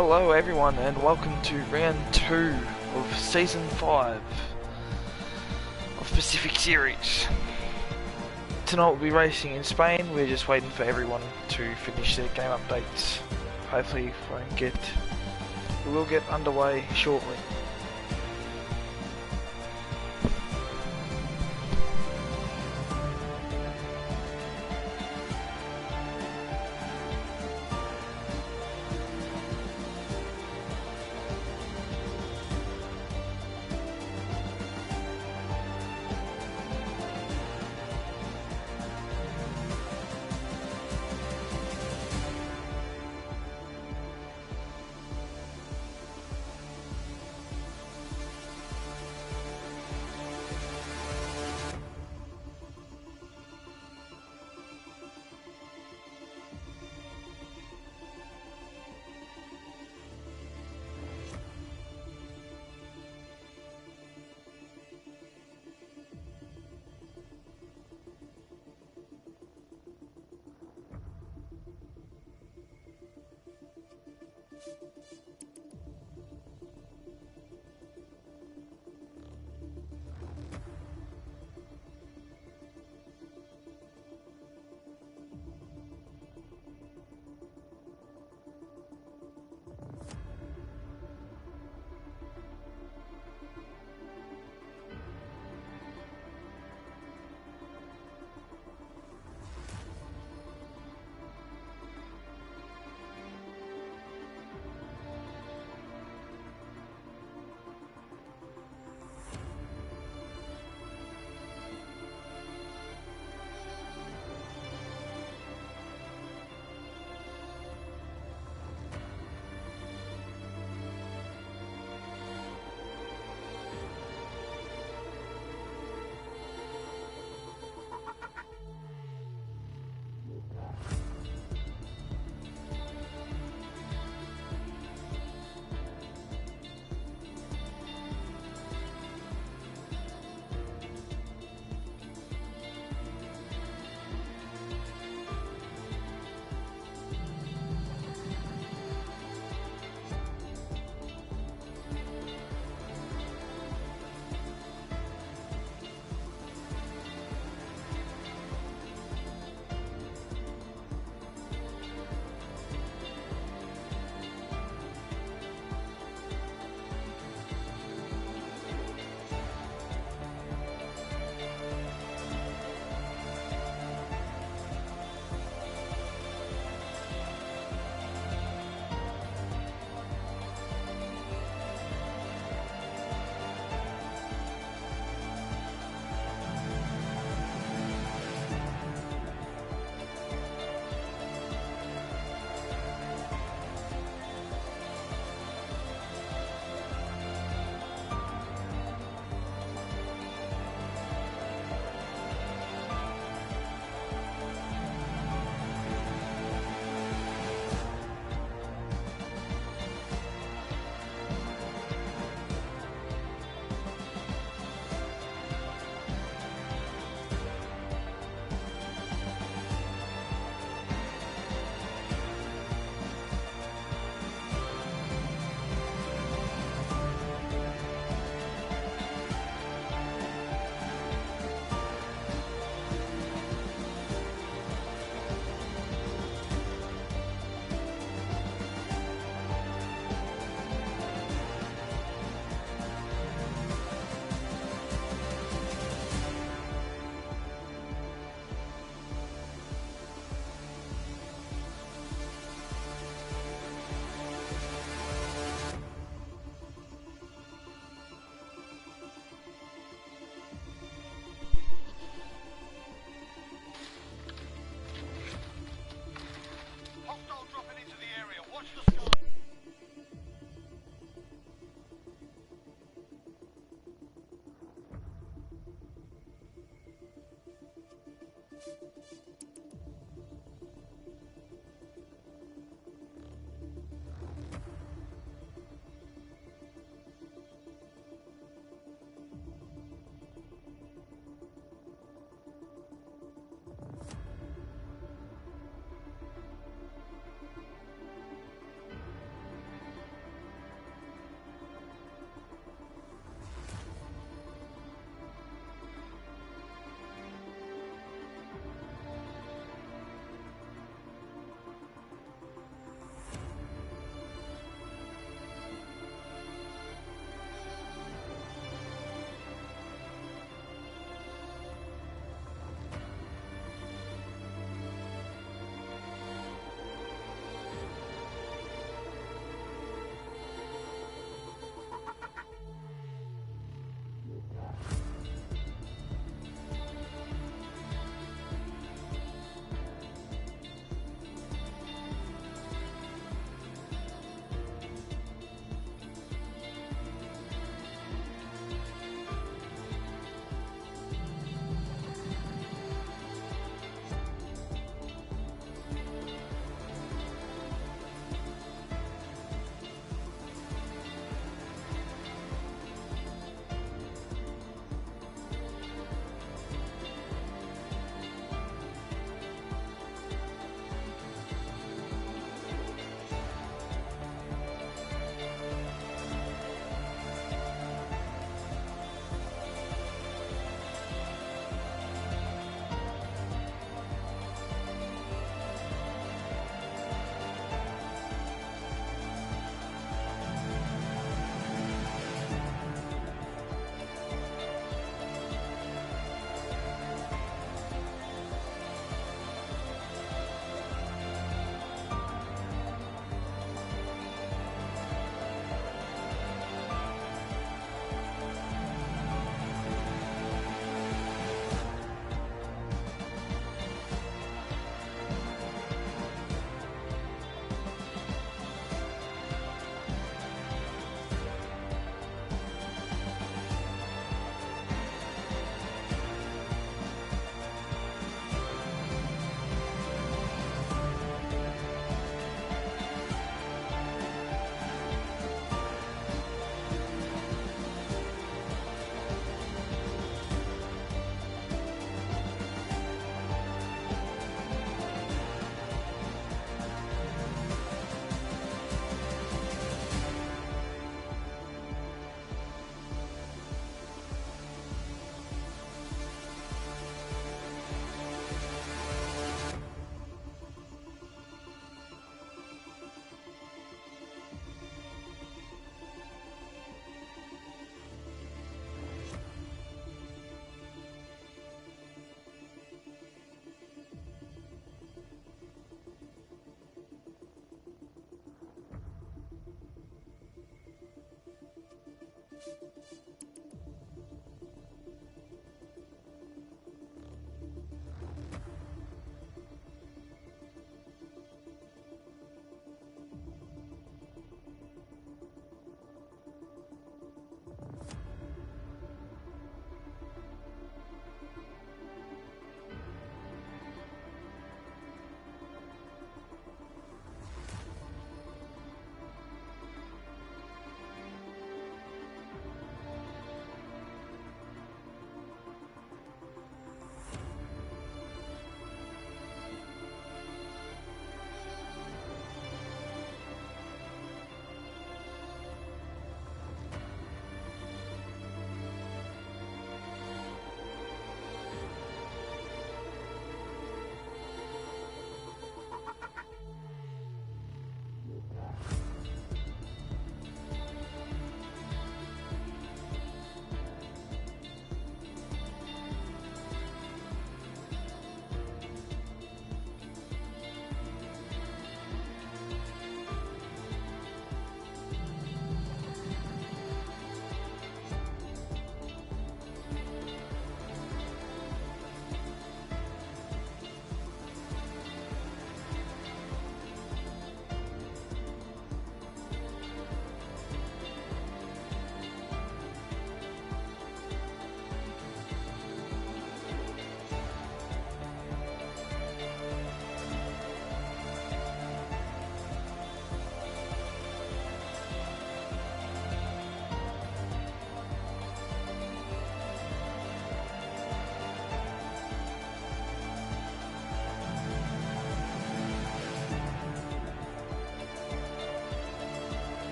Hello everyone and welcome to round 2 of season 5 of Pacific Series. Tonight we'll be racing in Spain. We're just waiting for everyone to finish their game updates. Hopefully we will get underway shortly.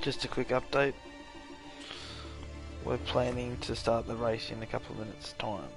Just a quick update. We're planning to start the race in a couple of minutes' time.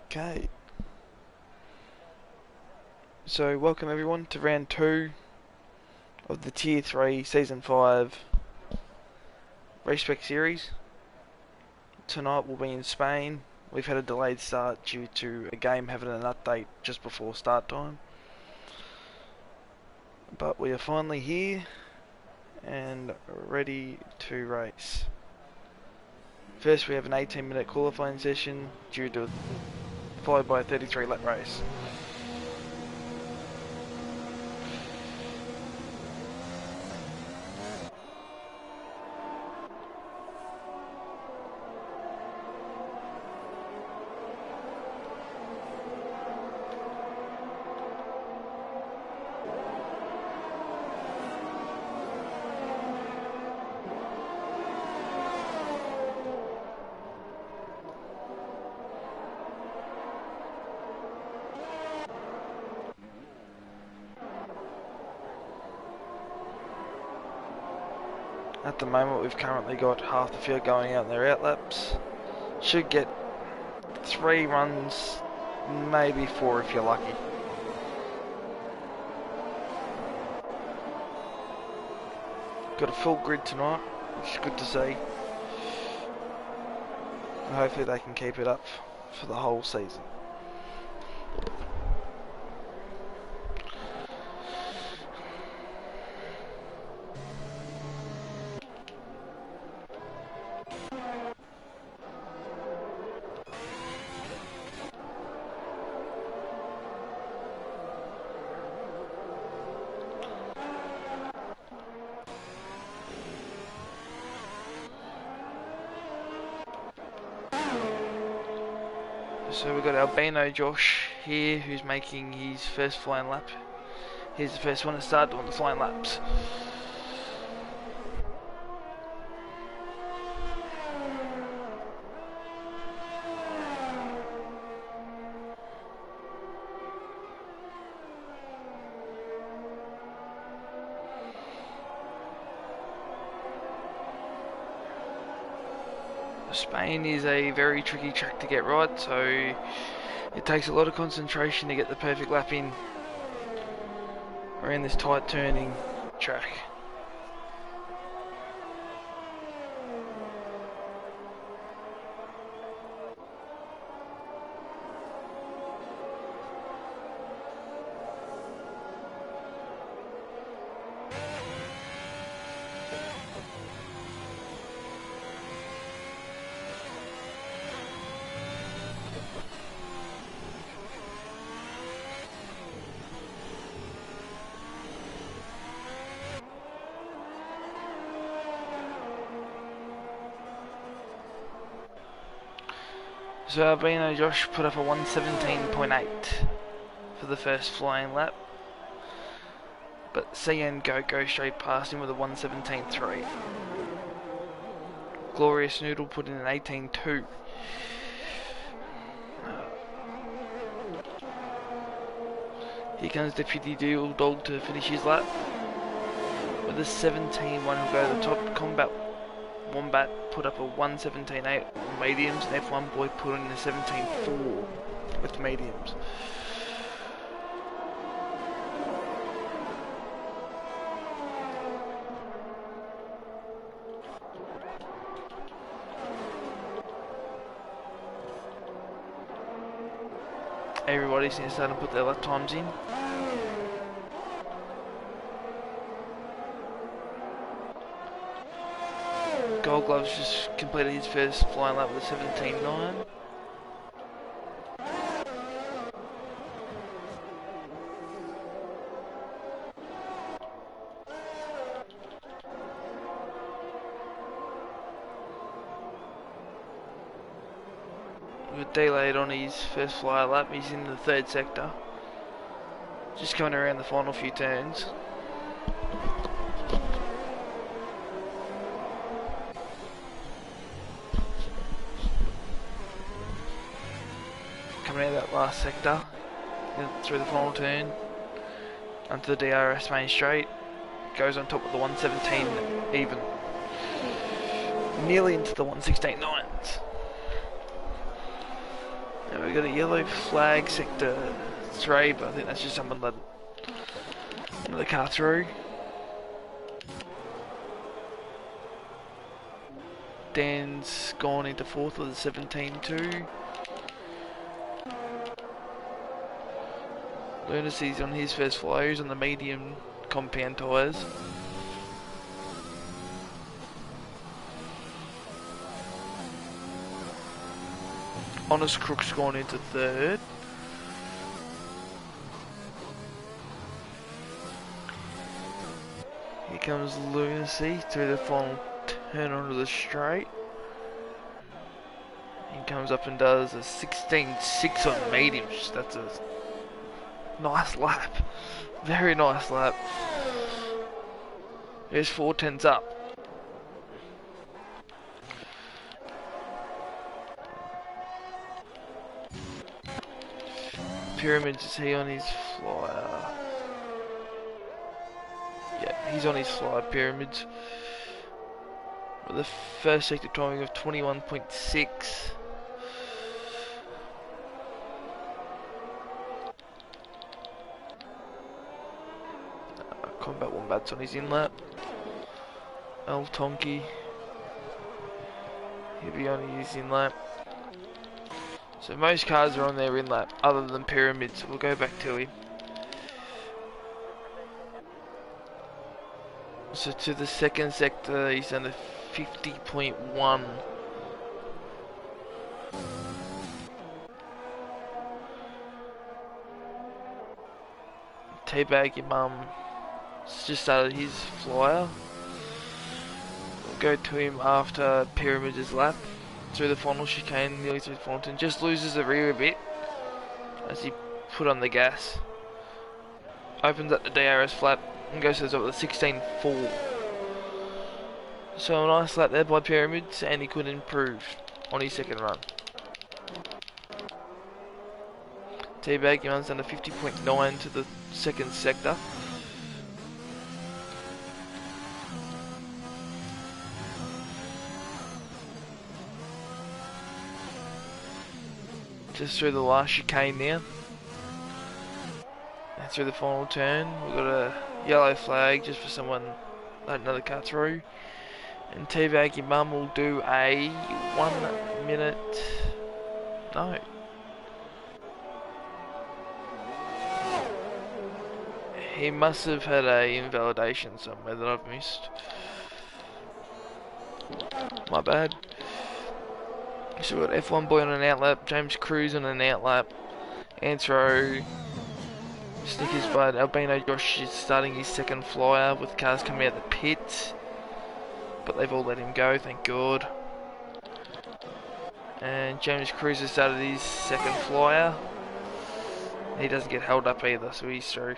Okay. So welcome everyone to round 2 of the Tier 3 Season 5 Race Spec series. Tonight we'll be in Spain. We've had a delayed start due to a game having an update just before start time. But we are finally here and ready to race. First we have an 18-minute qualifying session followed by a 33 lap race. At the moment we've currently got half the field going out in their out laps. Should get 3 runs, maybe 4 if you're lucky. Got a full grid tonight, which is good to see. And hopefully they can keep it up for the whole season. So we've got Albino Josh here, who's making his first flying lap. He's the first one to start doing the flying laps. Spain is a very tricky track to get right, so it takes a lot of concentration to get the perfect lap in around this tight turning track. So Albino Josh put up a 1:17.8 for the first flying lap, but CN Go straight past him with a 1:17.3. Glorious Noodle put in an 18.2. Here comes Deputy Doodle Dog to finish his lap with a 17.1. He'll go to the top. Combat Wombat put up a 1:17.8 on mediums, and F1 Boy put in a 17.4 with mediums. Everybody's going to start to put their lap times in. Gold Gloves just completed his first flying lap with a 17.9. With delayed on his first fly lap, he's in the 3rd sector. Just coming around the final few turns. Coming out of that last sector, through the final turn, onto the DRS main straight, goes on top of the 1:17 even, nearly into the 1:16.9s. we got a yellow flag sector 3, but I think that's just someone let the car through. Dan's gone into 4th with a 17.2. Lunacy's on his first fly, he's on the medium compound tyres. Honest Crook's gone into 3rd. Here comes Lunacy through the final turn onto the straight. He comes up and does a 16.6 on mediums. That's a nice lap. Very nice lap. There's 4 tenths up. Pyramids, is he on his flyer? Yeah, he's on his flyer, Pyramids. With the first sector timing of 21.6. Combat Wombat's on his in-lap. El Tonki. He'll be on his in-lap. So most cars are on their in-lap, other than Pyramids. We'll go back to him. So to the second sector, he's done a 50.1. Teabag your mum. Just started his flyer. We'll go to him after Pyramids' lap. Through the final chicane, nearly through the fountain. Just loses the rear a bit as he put on the gas. Opens up the DRS flap and goes to the top of the 16.4. So a nice lap there by Pyramids, and he could improve on his second run. Teabag runs down to 50.9 to the second sector. Just through the last chicane now. And through the final turn, we've got a yellow flag just for someone let another car through. And Teabag your mum will do a 1 minute. No. He must have had a invalidation somewhere that I've missed. My bad. So we've got F1 Boy on an outlap, James Cruz on an outlap, Anthro, Snickers Bud, Albino Josh is starting his second flyer with cars coming out the pit, but they've all let him go, thank God. And James Cruz has started his second flyer. He doesn't get held up either, so he's through.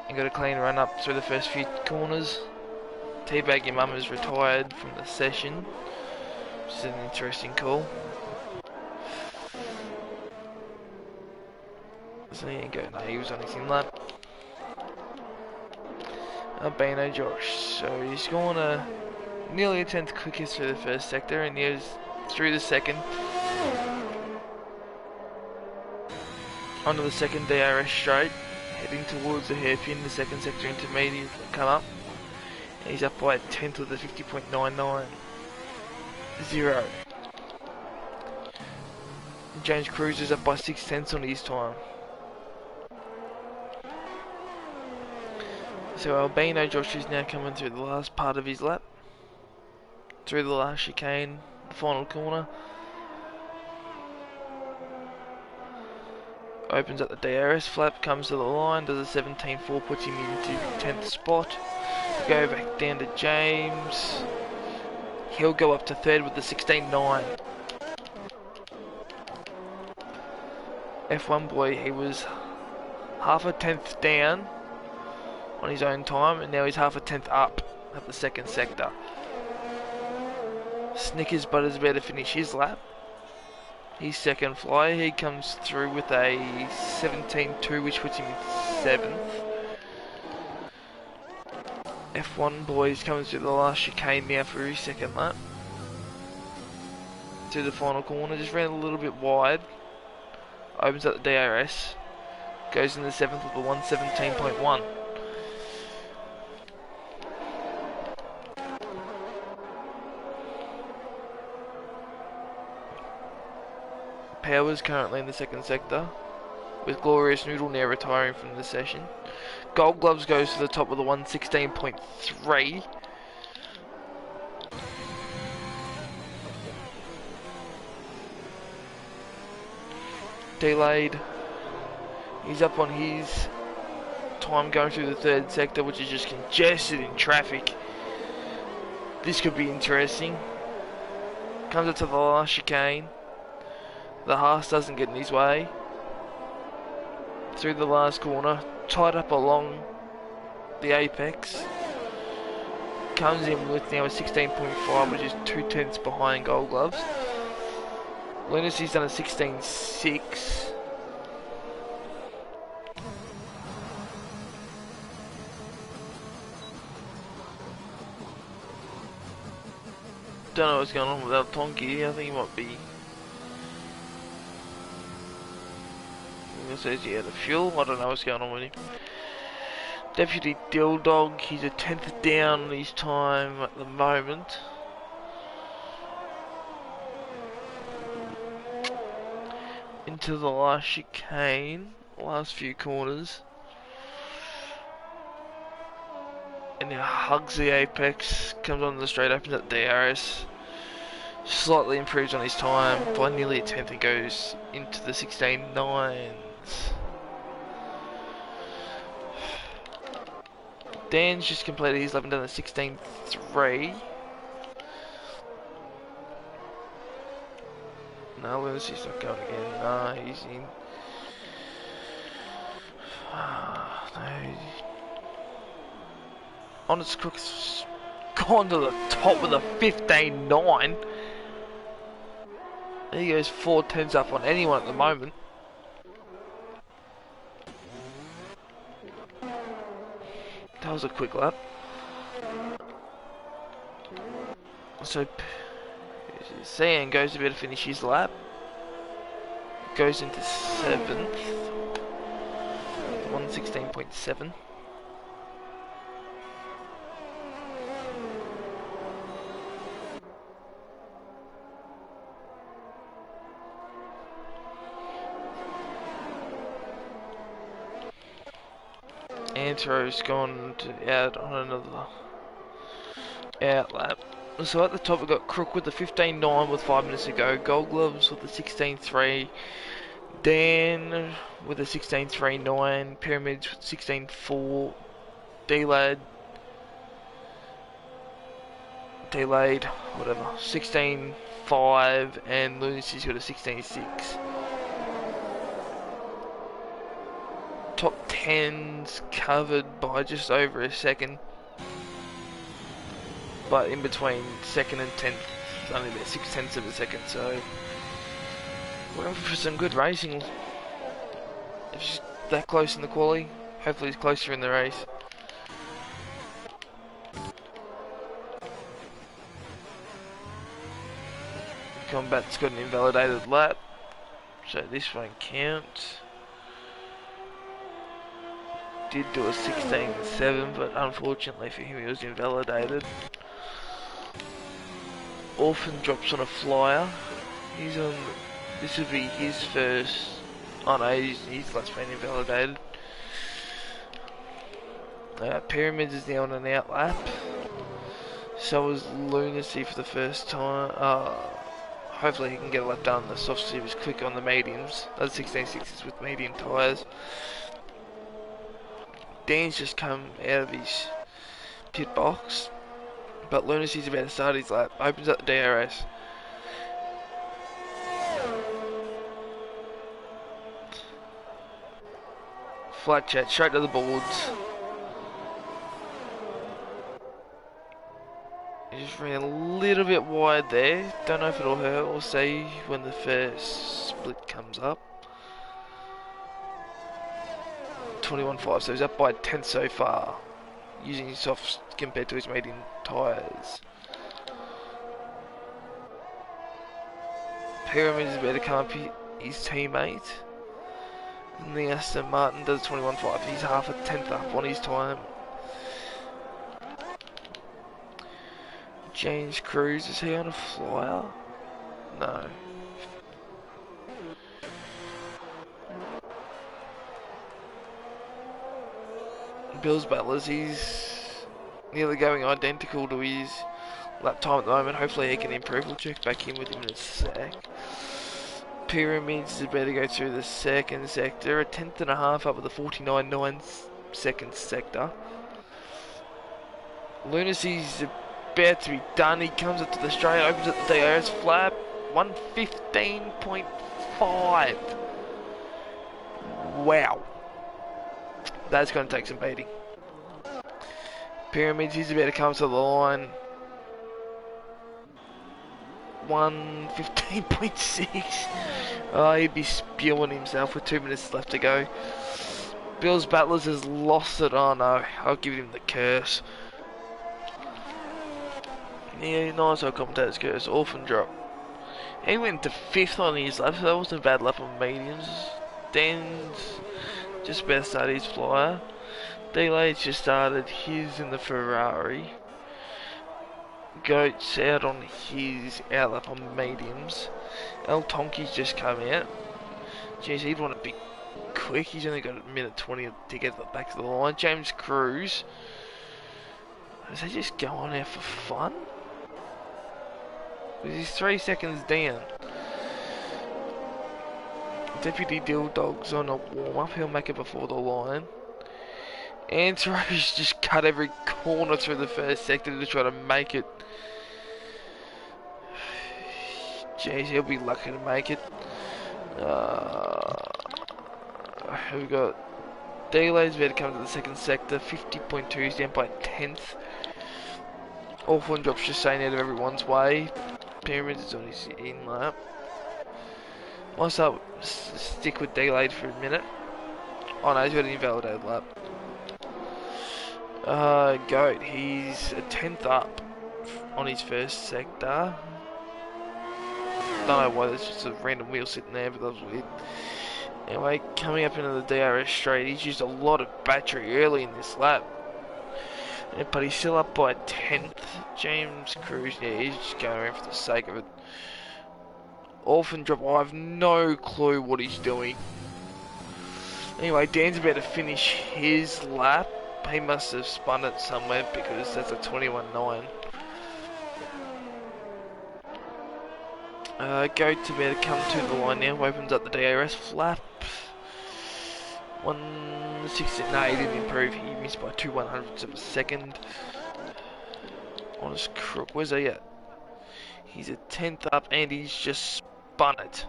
And got a clean run up through the first few corners. Teabag your mum is retired from the session, which is an interesting call. So he ain't going, no, he was on his in-lap. Albino Josh, so he's gone nearly a 10th quickest through the first sector, and he was through the second. Onto the second DRS straight, heading towards the hairpin, the second sector intermediate will come up. And he's up by a 10th with a 50.99. 0. James Cruz is up by 6 tenths on his time. So Albino Josh is now coming through the last part of his lap. Through the last chicane, the final corner. Opens up the DRS flap, comes to the line, does a 17.4, puts him into 10th spot. Go back down to James. He'll go up to 3rd with the 16.9. F1 Boy, he was half a 10th down on his own time, and now he's half a 10th up at the second sector. Snickers Bud is about to finish his lap. His second fly, he comes through with a 17.2, which puts him in 7th. F1 Boys comes through the last chicane now for his second lap. to the final corner. Just ran a little bit wide. Opens up the DRS. Goes in the 7th with the 117.1. Powers currently in the 2nd sector, with Glorious Noodle now retiring from the session. Gold Gloves goes to the top of the 116.3. Delayed. He's up on his time going through the 3rd sector, which is just congested in traffic. This could be interesting. Comes up to the last chicane. The Haas doesn't get in his way. Through the last corner, tied up along the apex. Comes in with now a 16.5, which is 2/10 behind Gold Gloves. Lunacy's done a 16.6. Don't know what's going on with El Tonki. I think he might be. It says he had a fuel. I don't know what's going on with him. Deputy Dill Dog, he's a 10th down on his time at the moment. Into the last chicane, last few corners. And now hugs the apex, comes on the straight, opens up DRS. Slightly improves on his time by nearly a 10th and goes into the 16.9s. Dan's just completed his 11 down the 16.3. No, Lunacy's not going again. No, he's in. No. Honest Cook's gone to the top with a 15.9. He goes 4/10 up on anyone at the moment. That was a quick lap. So San goes to be able to finish his lap. Goes into 7th. 116.7. Antro's gone out on another out lap. So at the top we've got Crook with the 15.9 with 5 minutes to go. Gold Gloves with the 16.3. Dan with a 16.39. Pyramids with 16.4. D-Lad. Delayed, whatever. 16.5. And Lunacy's got a 16.6. Top 10's covered by just over a second, but in between 2nd and 10th, only about 6/10 of a second. So we're in for some good racing. If she's that close in the quali, hopefully it's closer in the race. Combat's got an invalidated lap, so this won't count. Did do a 16.7, but unfortunately for him he was invalidated. Orphan drops on a flyer. He's on. This would be his first. Oh no, his last been invalidated. Pyramids is now on an out lap. So was Lunacy for the first time. Hopefully he can get a lap done. The soft series quick on the mediums. Those 16.6s with medium tyres. Dan's just come out of his pit box, but Lunacy's about to start his lap. Opens up the DRS. Flat chat, straight to the boards. He just ran a little bit wide there. Don't know if it'll hurt. We'll see when the first split comes up. 21.5, so he's up by 10 so far, using his softs compared to his medium tyres. Pyramid is about to come up his teammate. And the Aston Martin does 21.5. He's half a tenth up on his time. James Cruz, is he on a flyer? No. Bill's Battlers, he's nearly going identical to his lap time at the moment. Hopefully he can improve. We'll check back in with him in a sec. Pyramids is about to go through the second sector, a tenth and a half up with the 49.9 second sector. Lunacy's about to be done. He comes up to the straight, opens up the DRS flap, 115.5. Wow. That's going to take some beating. Pyramids, he's about to come to the line. 115.6. Oh, he'd be spewing himself with 2 minutes left to go. Bill's Battlers has lost it. Oh no, I'll give him the curse. Yeah, nice old commentator's curse. Orphan drop. He went to 5th on his lap, so that wasn't a bad lap on mediums. Dan's just about to start his flyer. Delay's just started his in the Ferrari. Goat's out on his outlap on mediums. El Tonki's just come out. Jeez, he'd want to be quick. He's only got a minute 20 to get back to the line. James Cruz. Is he just going out for fun? He's 3 seconds down. Deputy Dill Dog's on a warm up. He'll make it before the line. Antaro's just cut every corner through the first sector to try to make it. Jeez, he'll be lucky to make it. We've got Delay's about to come to the second sector. 50.2 is down by a tenth. Orphan Drop's just staying out of everyone's way. Pyramids is on his in lap. I'll stick with Delayed for a minute. Oh no, he's got an invalidated lap. Goat, he's a tenth up on his first sector. Don't know why there's just a random wheel sitting there, but that was weird. Anyway, coming up into the DRS straight, he's used a lot of battery early in this lap. Yeah, but he's still up by a tenth. James Cruz, yeah, he's just going around for the sake of it. Orphan drop, I have no clue what he's doing. Anyway, Dan's about to finish his lap. He must have spun it somewhere because that's a 21.9. Goat's about to come to the line now. Opens up the DRS flap. 160. No, he didn't improve. He missed by 2/100ths of a second. On his crook. Where's he at? He's a tenth up and he's just spun it.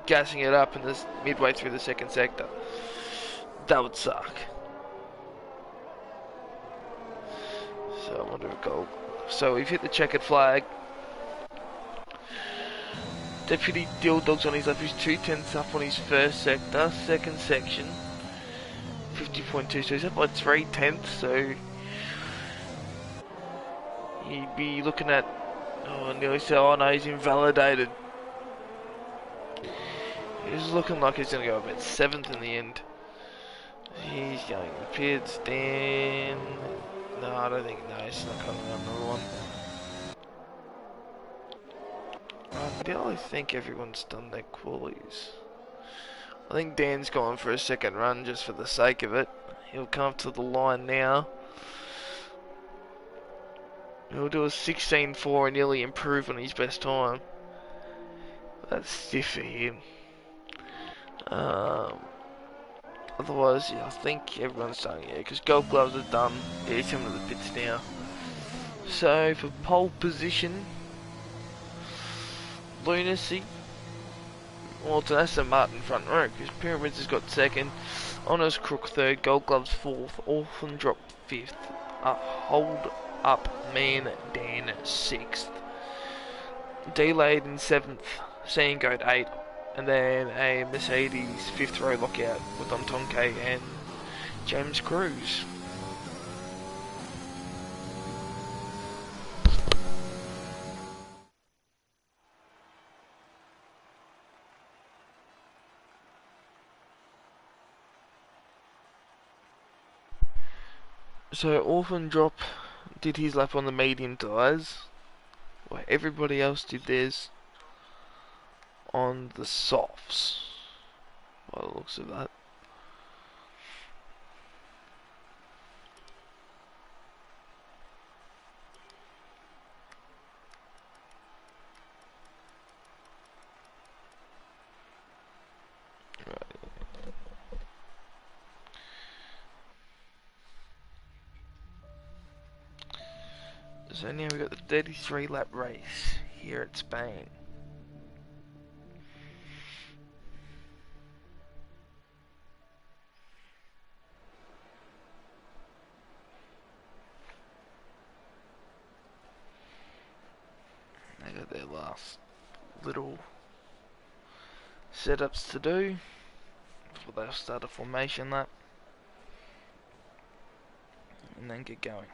Gassing it up in this midway through the second sector. That would suck. So I wonder if goal. So we've hit the checkered flag. Deputy Dill Dog's on his left. He's 2/10 up on his first sector. Second section. 50.2. So he's up by 3/10. So he'd be looking at. Oh, nearly so. Oh no, he's invalidated. He's looking like he's going to go about 7th in the end. He's going to pits, Dan. No, I don't think. No, he's not coming on another one. I think everyone's done their qualies. I think Dan's gone for a second run just for the sake of it. He'll come up to the line now. He'll do a 16.4 and nearly improve on his best time. That's stiff for him. Otherwise, yeah, I think everyone's done, yeah, because Gold Gloves are done. Yeah, he's coming to the pits now. So, for pole position, Lunacy, well, it's an Aston Martin front row, because Pyramids has got second, Honours Crook third, Gold Gloves fourth, Orphan Drop fifth, Hold Up Man Dan sixth, Delayed in seventh, Sand Goat 8, and then a Mercedes fifth row lockout with Tonke and James Cruz. So Orphan Drop did his lap on the medium tyres, while everybody else did theirs on the softs, by the looks of that. So now we've got the 33 lap race here at Spain. They got their last little setups to do before they'll start a formation lap and then get going.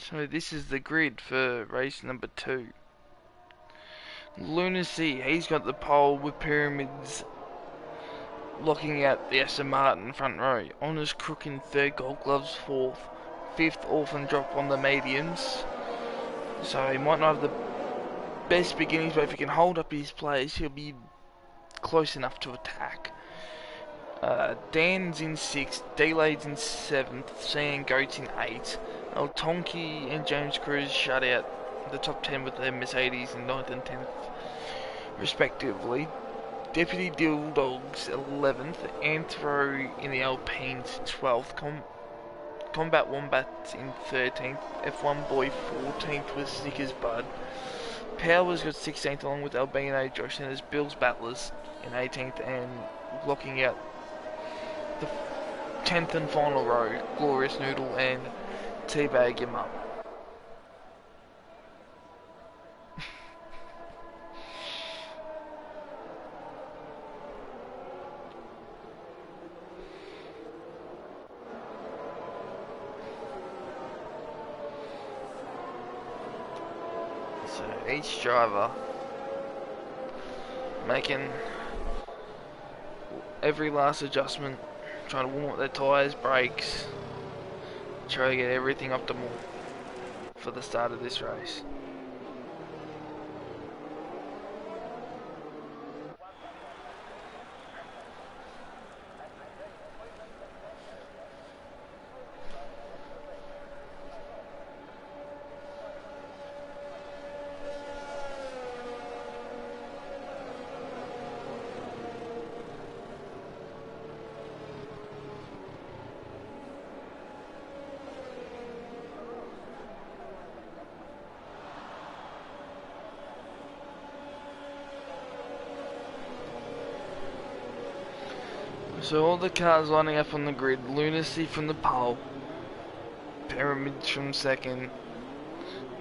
So this is the grid for race number 2. Lunacy, he's got the pole with Pyramids locking out the Aston Martin front row. Honours Crook in 3rd, Gold Gloves 4th, 5th Orphan Drop on the mediums. So he might not have the best beginnings, but if he can hold up his place, he'll be close enough to attack. Dan's in 6th, Delay's in 7th, San Goat's in 8th. El Tonki and James Cruz shut out the top 10 with their Mercedes in 9th and 10th respectively. Deputy Dill Dogs 11th, Anthro in the Alpines 12th, Combat Wombats in 13th, F1 Boy 14th with Snickers Bud. Powers got 16th along with Albino Josh, and there's Bill's Battlers in 18th and locking out the 10th and final row, Glorious Noodle and Teabag Him Up. So each driver making every last adjustment, trying to warm up their tyres, brakes, try to get everything optimal for the start of this race. So all the cars lining up on the grid, Lunacy from the pole, Pyramids from 2nd.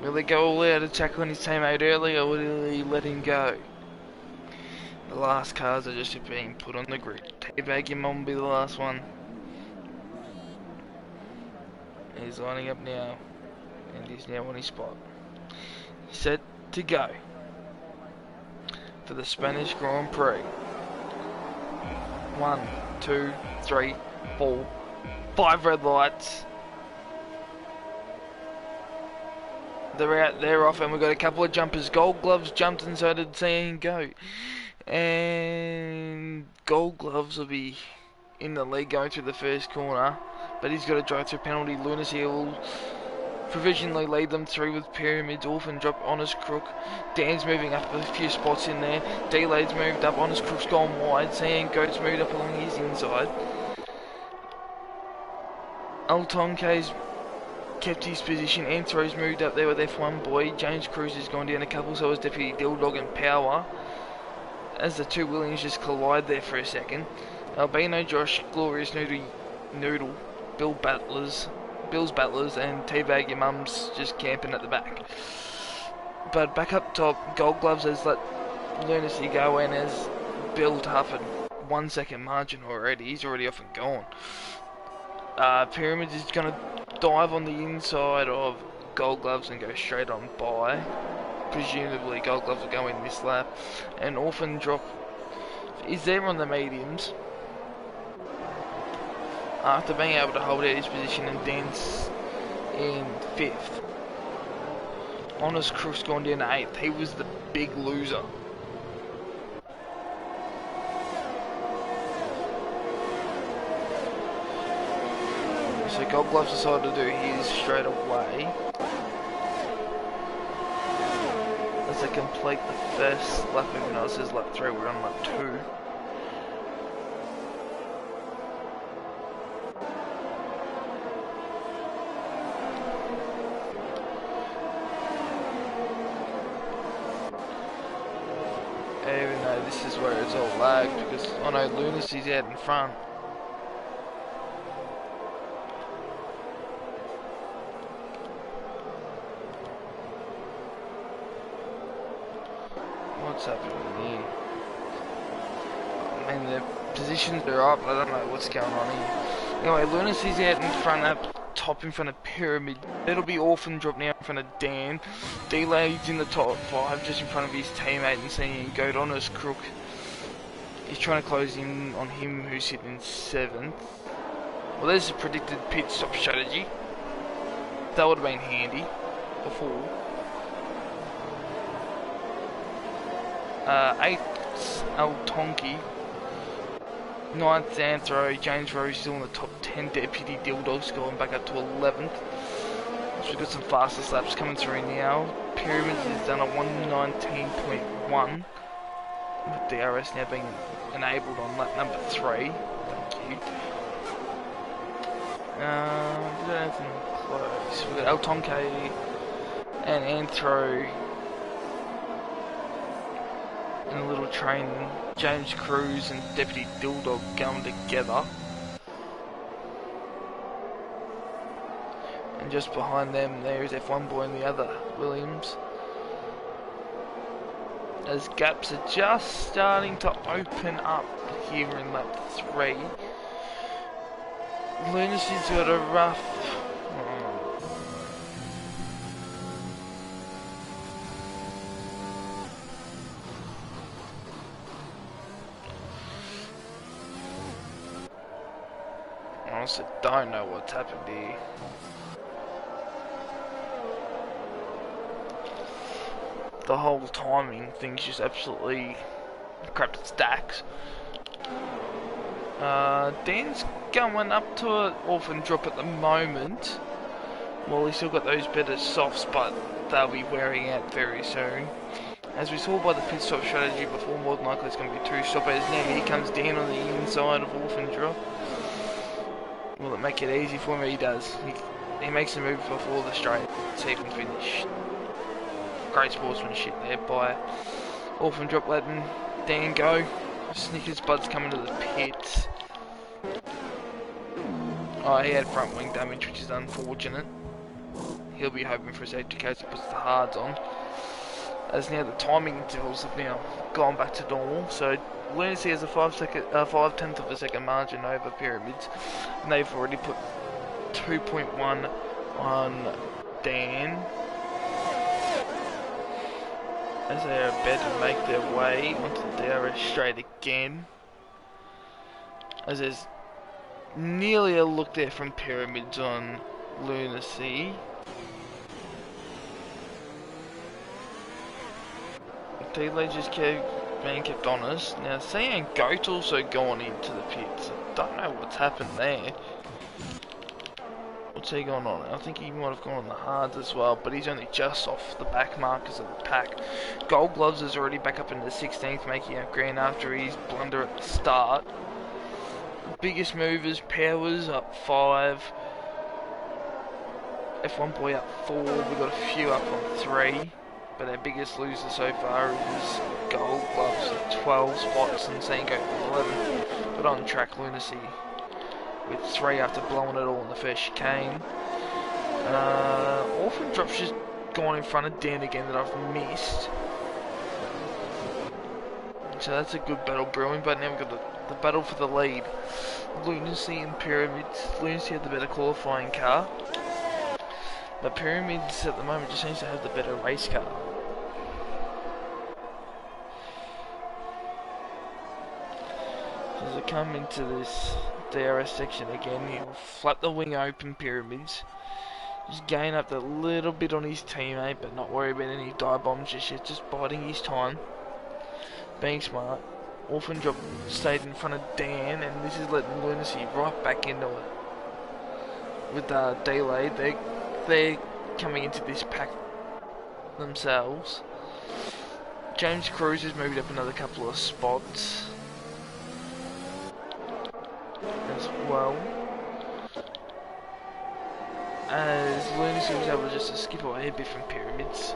Will they go all out to tackle on his teammate early, or will he let him go? The last cars are just being put on the grid. Teabag Him On will be the last one. He's lining up now, and he's now on his spot. Set to go for the Spanish Grand Prix. 1, 2, 3, 4, 5 red lights. They're out, they're off, and we've got a couple of jumpers. Gold Gloves jumped and so did Seeing Go. And Gold Gloves will be in the lead going through the first corner, but he's got a drive through penalty. Lunacy will provisionally lead them through with Pyramids, Orphan Drop, Honest Crook. Dan's moving up a few spots in there. Delay's moved up, Honest Crook's gone wide. Seeing Goat's moved up along his inside. Altonk's kept his position. Anthro's moved up there with F1 Boy. James Cruz has gone down a couple, so has Deputy Dilldog and Power, as the two Williams just collide there for a second. Albino Josh, Glorious Noodle, Bill Battlers, Bill's battlers, and teabag your mums just camping at the back. But back up top, Gold Gloves has let Lunacy go and has built half a 1 second margin already. He's already off and gone. Pyramids is going to dive on the inside of Gold Gloves and go straight on by. Presumably Gold Gloves will go in this lap. And Orphan Drop is there on the mediums. After being able to hold out his position and dance in 5th. Honest Crook's gone down to 8th. He was the big loser. So Gold Gloves decided to do his straight away. As they complete the first lap, even though it says lap 3, we're on lap 2. Even though this is where it's all lagged, because I know Lunacy's out in front. What's happening here? I mean, the positions are up, I don't know what's going on here. Anyway, Lunacy's out in front, up top in front of Pyramid. It'll be Orphan Drop now in front of Dan. Delay's in the top 5, just in front of his teammate, and seeing Goat Honest Crook. He's trying to close in on him, who's sitting in 7th. Well, there's a predicted pit stop strategy. That would have been handy before. 8th, El Tonki. 9th, Anthro. James Rose still in the top 10. Deputy Dildog's going back up to 11th. So we've got some faster laps coming through now. Pyramids is done at 119.1. With DRS now being enabled on lap number 3. Thank you. We got anything close. We've got El Tonke and Anthro in a little train. James Cruz and Deputy Dildog going together. And just behind them there is F1 Boy and the other Williams. As gaps are just starting to open up here in lap 3. Lunacy's got a rough... I honestly don't know what's happened here. The whole timing thing's just absolutely crapped its stacks. Dan's going up to an Orphan Drop at the moment. Well, he's still got those better softs, but they'll be wearing out very soon. As we saw by the pit stop strategy before, more than likely it's going to be 2 stoppers. Now he comes down on the inside of Orphan Drop. Will it make it easy for him? He does. He makes a move before the straight, so he can finish. Great sportsmanship there by Orphan Drop, letting Dan go. Snickers Bud's coming to the pits. Oh, he had front wing damage, which is unfortunate. He'll be hoping for a safety case that puts the hards on. As now the timing intervals have now gone back to normal, so Lunacy has a 5/10 of a second margin over Pyramids, and they've already put 2.1 on Dan. As they are about to make their way onto the DRS straight again. As there's nearly a look there from Pyramids on Lunacy. Delay just being kept honest. Now, seeing Goat also gone into the pits. I don't know what's happened there. What's he gone on? I think he might have gone on the hards as well, but he's only just off the back markers of the pack. Gold Gloves is already back up into 16th, making up Gran after his blunder at the start. Biggest movers, Powers up 5. F1 Boy up 4. We've got a few up on 3. But our biggest loser so far is Gold Gloves at 12 spots and Sango at 11. But on track, Lunacy with 3 after blowing it all in the first chicane. Orphan Drop's just gone in front of Dan again that I've missed. So that's a good battle brewing, but now we've got the battle for the lead. Lunacy and Pyramids. Lunacy had the better qualifying car, but Pyramids at the moment just seems to have the better race car. As I come into this DRS section again, he'll flap the wing open, Pyramids. Just gain up a little bit on his teammate, but not worry about any dive bombs just yet, just biding his time. Being smart. Orphan Drop stayed in front of Dan, and this is letting Lunacy right back into it. With delay, they're coming into this pack themselves. James Cruz has moved up another couple of spots as well, as Lunacy was able to just skip away a bit from Pyramids.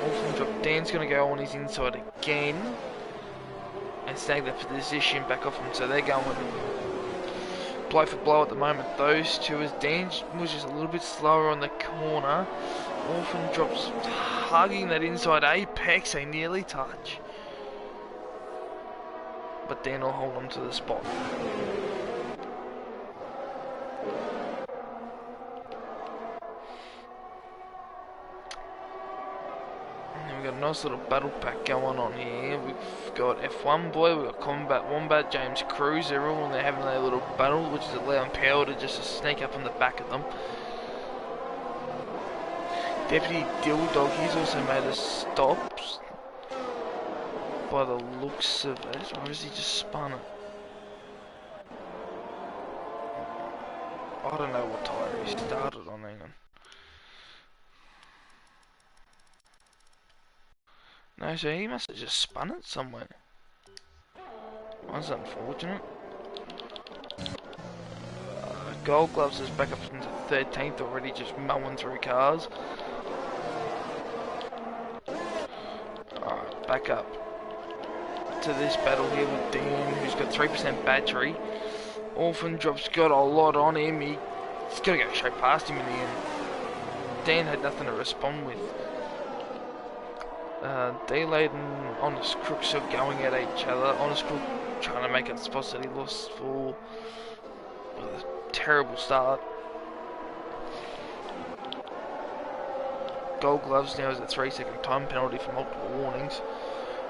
Orphan Drop, Dan's going to go on his inside again and snag that position back off him, so they're going blow for blow at the moment, those two, as Dan was just a little bit slower on the corner. Orphan Drop's hugging that inside apex, they nearly touch, but Dan will hold on to the spot. We've got a nice little battle pack going on here. We've got F1 Boy, we've got Combat Wombat, James Cruz, they're all in there having their little battle, which is allowing Power to just sneak up on the back of them. Deputy Dilldog, he's also made a stop by the looks of it, or has he just spun it? I don't know what tyre he started on, hang on. No, so he must have just spun it somewhere. That's unfortunate. Gold Gloves is back up into 13th already, just mowing through cars. Alright, back up to this battle here with Dan, who's got 3% battery. Orphan Drop's got a lot on him, he's got to go straight past him in the end. Dan had nothing to respond with. Delayed and Honest Crook still going at each other. Honest Crook trying to make up spots that he lost for a terrible start. Gold Gloves now has a 3-second time penalty for multiple warnings.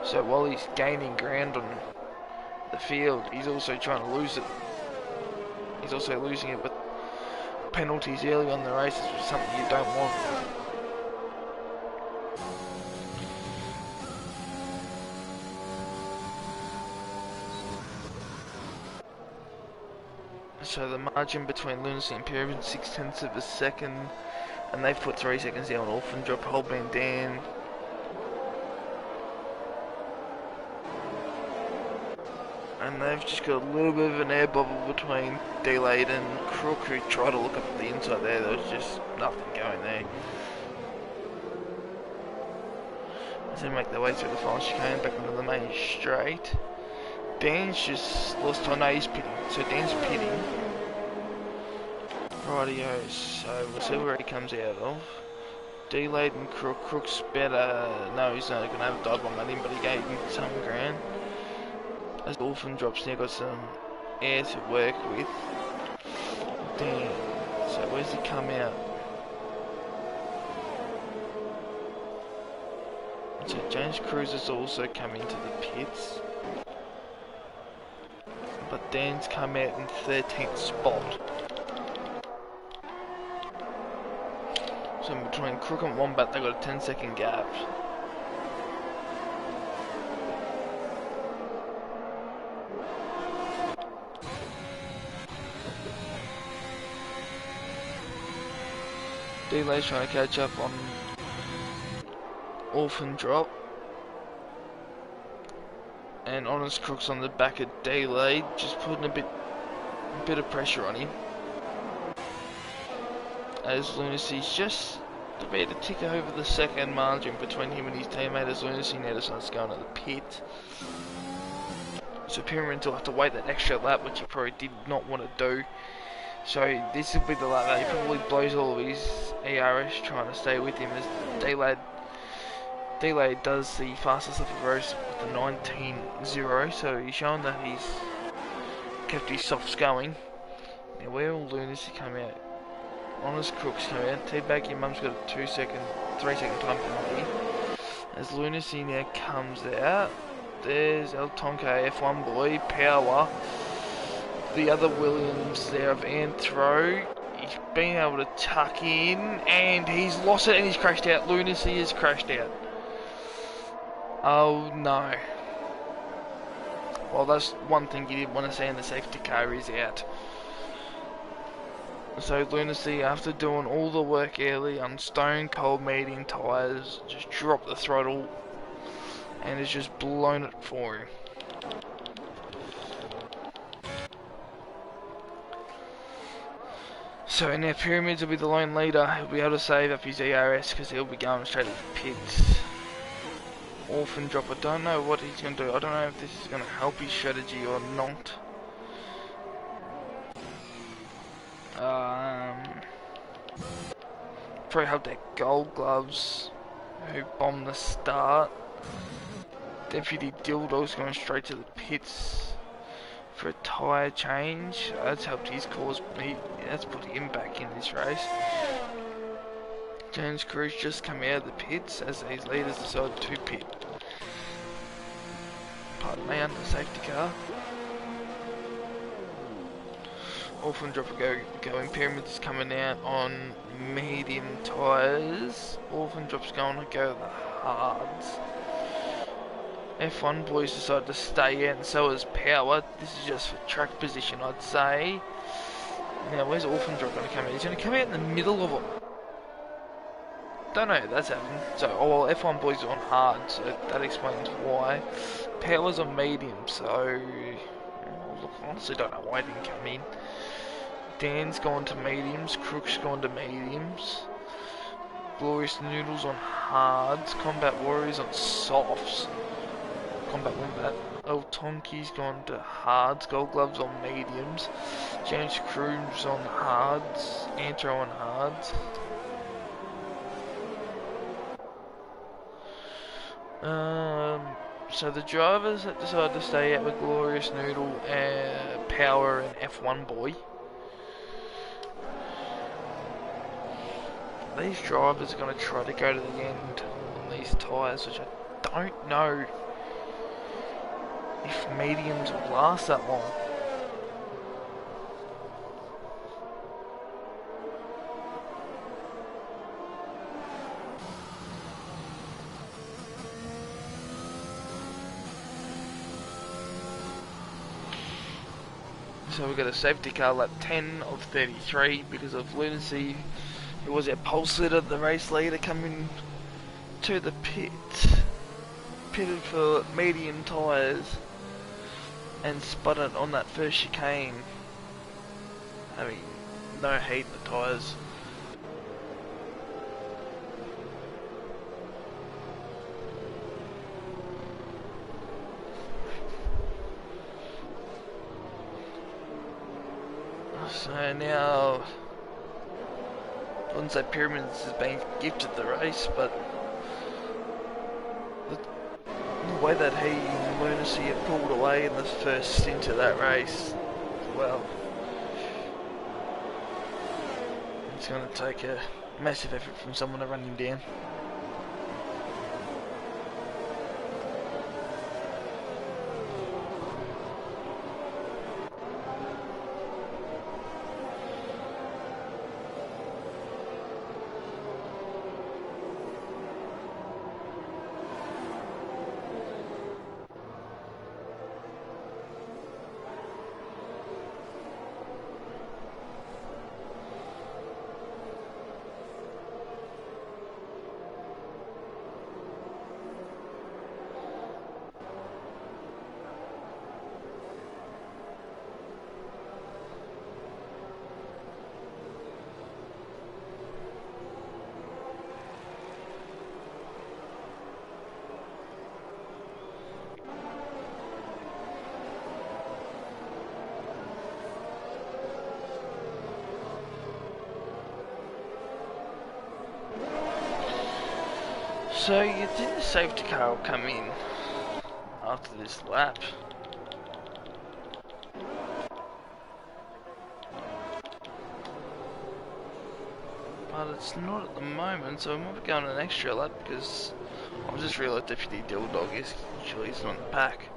So while he's gaining ground on the field, he's also trying to lose it. He's also losing it with penalties early on the races, which is something you don't want. So the margin between Lunacy and Pyramid, 0.6 of a second, and they've put 3 seconds down on Orphan Drop, Holdman Dan. And they've just got a little bit of an air bubble between Delayed and Crook, who tried to look up at the inside there. There was just nothing going there. As they make their way through the final chicane back into the main straight. Dan's just lost time. No, he's pitting. So Dan's pitting. Rightio, so we'll see where he comes out of. Delayed and Crook. Crook's better. No, he's not going to have a dive bomb at him, but he gave him some ground. As Orphan Drop's now got some air to work with. Dan. So where's he come out? So James Cruz has also come into the pits. But Dan's come out in 13th spot. So between Crook and Wombat, they've got a 10-second gap. Delay's trying to catch up on Orphan Drop. And Honest Crook's on the back of Delay, just putting a bit of pressure on him. As Lunacy's just about to tick over the second margin between him and his teammate, as Lunacy now decides to go into the pit. So Pyramids will have to wait that extra lap, which he probably did not want to do. So this will be the lap that he probably blows all of his ERS trying to stay with him, as Delay does the fastest lap of the race with the 19.0, so he's showing that he's kept his softs going. Now where will Lunacy come out? Honest Crooks come out. Teabag, your mum's got a 3 second time penalty. As Lunacy now comes out, there's El Tonka F1 boy, Power. The other Williams there of Anthro. He's been able to tuck in, and he's lost it and he's crashed out. Lunacy has crashed out. Oh no. Well, that's one thing you didn't want to see in the safety car is out. So Lunacy, after doing all the work early on stone cold medium tyres, just dropped the throttle and has just blown it for him. So now Pyramids will be the lone leader. He'll be able to save up his ERS because he'll be going straight to the pits. Orphan Drop, I don't know what he's going to do. I don't know if this is going to help his strategy or not. Probably have their gold gloves who bombed the start. Deputy Dildo's going straight to the pits for a tyre change. That's helped his cause. That's put him back in this race. James Cruz just come out of the pits as these leaders decide to pit. Pardon me, under the safety car. Orphan Drop going. Pyramids is coming out on medium tyres. Orphan Drop's going to go the hards. F1 boys decided to stay out, and so is Power. This is just for track position, I'd say. Now, where's Orphan Drop going to come out? He's going to come out in the middle of it. Don't know if that's happened. So, oh well, F1 boys are on hard, so that explains why. Power's on medium, so look, honestly don't know why he didn't come in. Dan's gone to mediums, Crook's gone to mediums. Glorious Noodles on hards, Combat Warriors on softs. Combat Wombat. El Tonki's gone to hards, Gold Gloves on mediums. James Cruz on hards, Antro on hards. So the drivers that decided to stay out with Glorious Noodle, Power and F1 Boy. These drivers are going to try to go to the end on these tyres, which I don't know if mediums will last that long. So we've got a safety car lap 10 of 33 because of Lunacy, who was our pulse leader, the race leader, coming to the pit. Pitted for medium tyres and sputtered on that first chicane, having no heat in the tyres. So now, I wouldn't say Pyramids has been gifted the race, but the way that he and Lunacy have pulled away in the first stint of that race, well, it's going to take a massive effort from someone to run him down. So you think the safety car will come in after this lap? But it's not at the moment, so we might be going an extra lap because I've just realised Deputy Dog is usually not in the pack.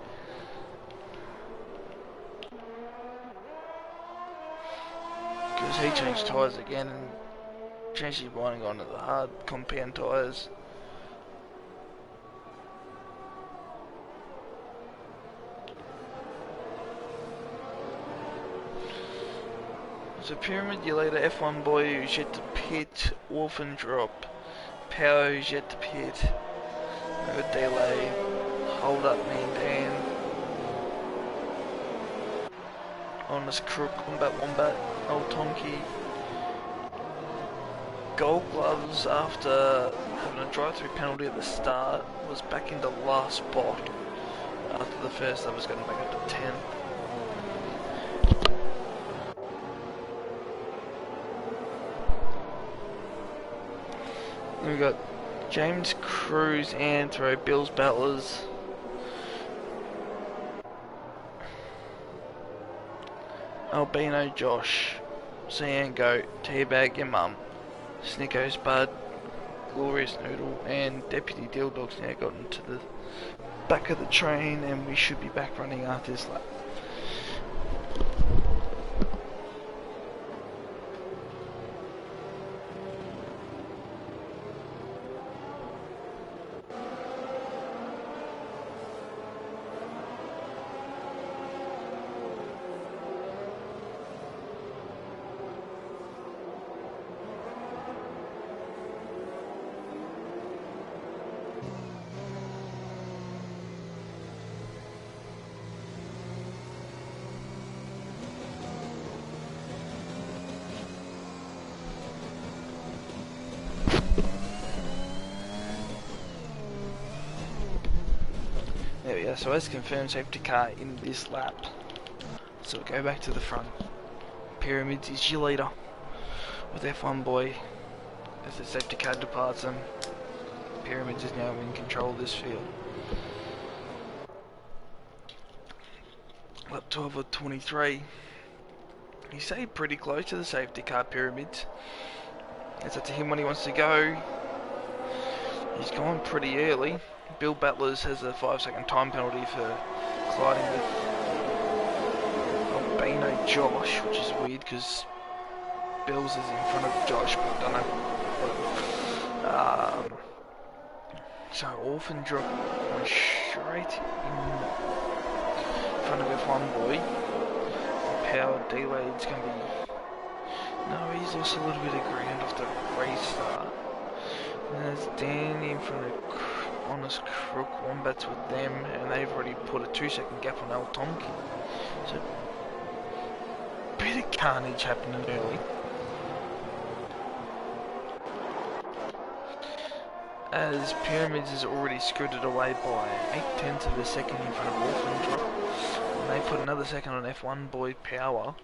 Because he changed tyres again and changed his winding onto the hard compound tyres. So Pyramid, you leader, F1 boy who's yet to pit, Orphan drop, Power who's yet to pit, no delay, hold up me and Dan, Honest Crook, Wombat, Old Tonky, Gold Gloves after having a drive-through penalty at the start, was back into last spot after the first lap was getting back up to 10th. We've got James Cruz, Anthro, Bills Battlers, Albino Josh, Cyan Goat, Teabag Your Mum, Snicko's Bud, Glorious Noodle, and Deputy Dog's now got into the back of the train, and we should be back running after this lap. There we go, so as confirmed safety car in this lap. So we'll go back to the front. Pyramids is your leader with F1 boy as the safety car departs them. Pyramids is now in control of this field. Lap 12 of 23. He stayed pretty close to the safety car, Pyramids. It's up to him when he wants to go. He's gone pretty early. Bill Battlers has a 5-second time penalty for colliding with Albino Josh, which is weird because Bills is in front of Josh, but I don't know. So Orphan drop went straight in front of F1 boy. Power delayed's going to be... No, he's lost a little bit of ground off the restart. And there's Dan in front of Honest Crook, Wombats with them, and they've already put a 2-second gap on El Tonki. So, bit of carnage happening early. As Pyramids is already scooted away by 8/10 of a second in front of Orphan Drop. And they put another second on F1 Boy Power.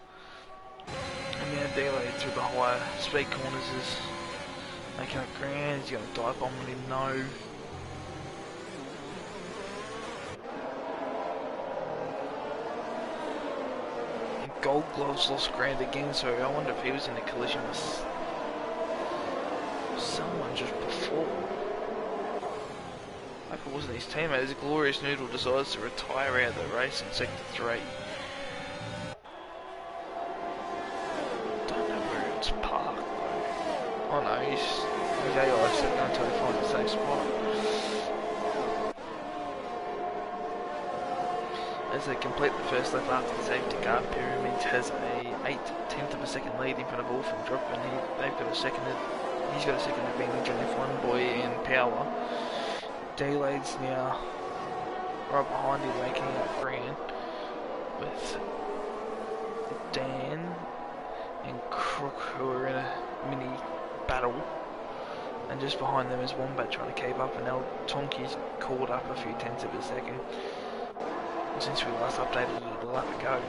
And now delayed through the higher speed corners is making it Gran. He's going to dive bomb him, no. Gold Gloves lost ground again, so I wonder if he was in a collision with someone just before. I hope it wasn't his teammate, as Glorious Noodle decides to retire out of the race in Sector 3. Don't know where it's parked though. Oh no, his AI said no until he finds a safe spot. As they complete the first lap after the safety car, Pyramids has a 8/10 of a second lead in front of Orphan Drop, and he's got a second advantage on F1 Boy and Power. Delayed's now right behind him, making up Gran with Dan and Crook, who are in a mini battle, and just behind them is Wombat trying to keep up, and now Tonki's caught up a few tenths of a second since we last updated it a lap ago.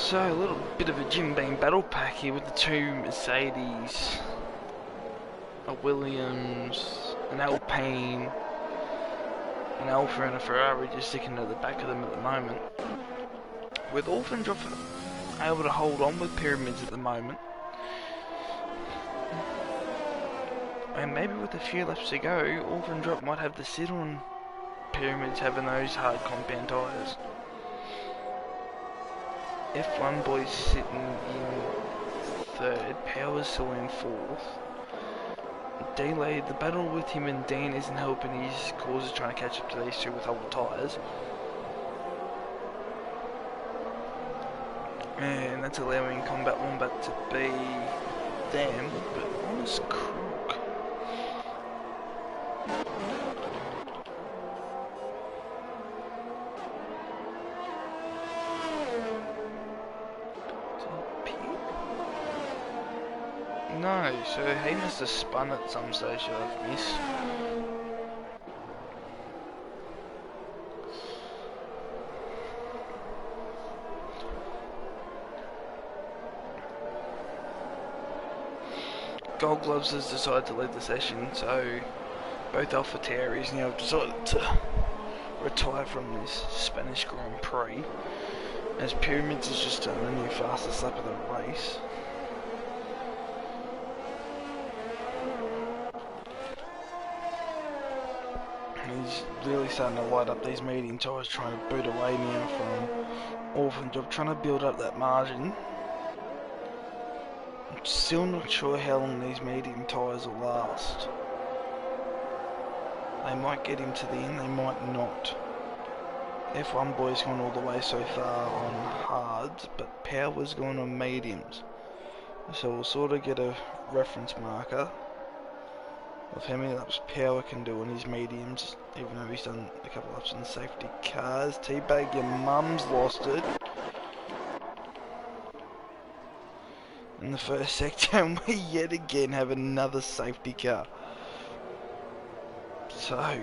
So a little bit of a Jim Beam battle pack here with the two Mercedes, a Williams, an Alpine, an Alfa and a Ferrari just sticking to the back of them at the moment. With Orphan Drop able to hold on with Pyramids at the moment. And maybe with a few laps to go, Orphan Drop might have the sit on Pyramids having those hard compound tyres. F1 boys sitting in third, Power's still in fourth. Delay, the battle with him and Dan isn't helping his causes trying to catch up to these two with older tyres. And that's allowing Combat Wombat to be them, but on his crook. No, so he must have spun at some stage I've missed. Gold Gloves has decided to lead the session, so both AlphaTauris now have decided to retire from this Spanish Grand Prix, as Pyramids has just done a new fastest lap of the race. He's really starting to light up these medium tyres, trying to boot away now from Orphan Drop, trying to build up that margin. I'm still not sure how long these medium tyres will last. They might get him to the end, they might not. F1 boy's gone all the way so far on hards, but Power's gone on mediums. So we'll sort of get a reference marker of how many laps Power can do on his mediums, even though he's done a couple laps on the safety cars. Teabag, your mum's lost it in the first sector, and we yet again have another safety car. So,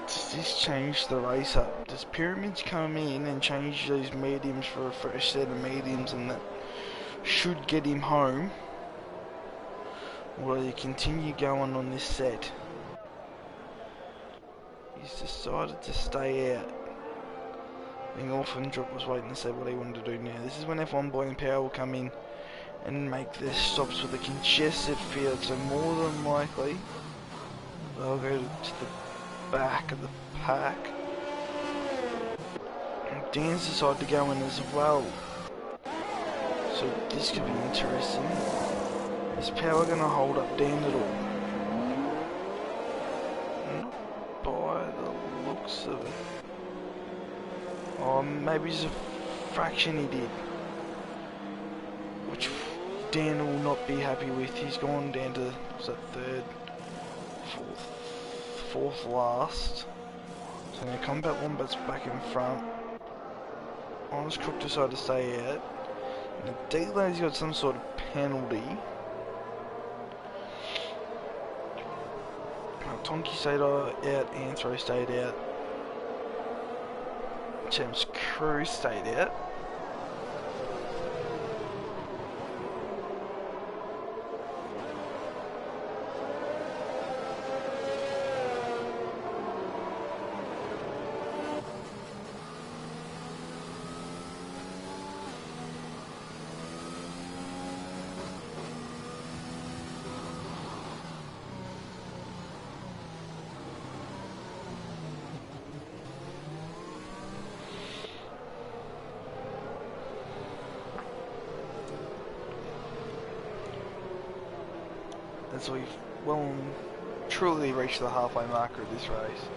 does this change the race up? Does Pyramids come in and change those mediums for a fresh set of mediums, and that should get him home? Or will he continue going on this set? He's decided to stay out. I think Orphan Drop was waiting to see what he wanted to do now. This is when F1 Boy and Power will come in and make their stops with a congested field, so more than likely they'll go to the back of the pack. And Dan's decided to go in as well, so this could be interesting. Is Power going to hold up Dan at all? Not by the looks of it. Oh, maybe it's a fraction he did, which Dan will not be happy with. He's gone down to, what's that, third, fourth last. So now Combat Wombat's back in front. Honest Crook decided to stay out. And D-Lady's got some sort of penalty. Tonky stayed out, Anthro stayed out. Champs Crew stayed out. As we've well and truly reached the halfway marker of this race.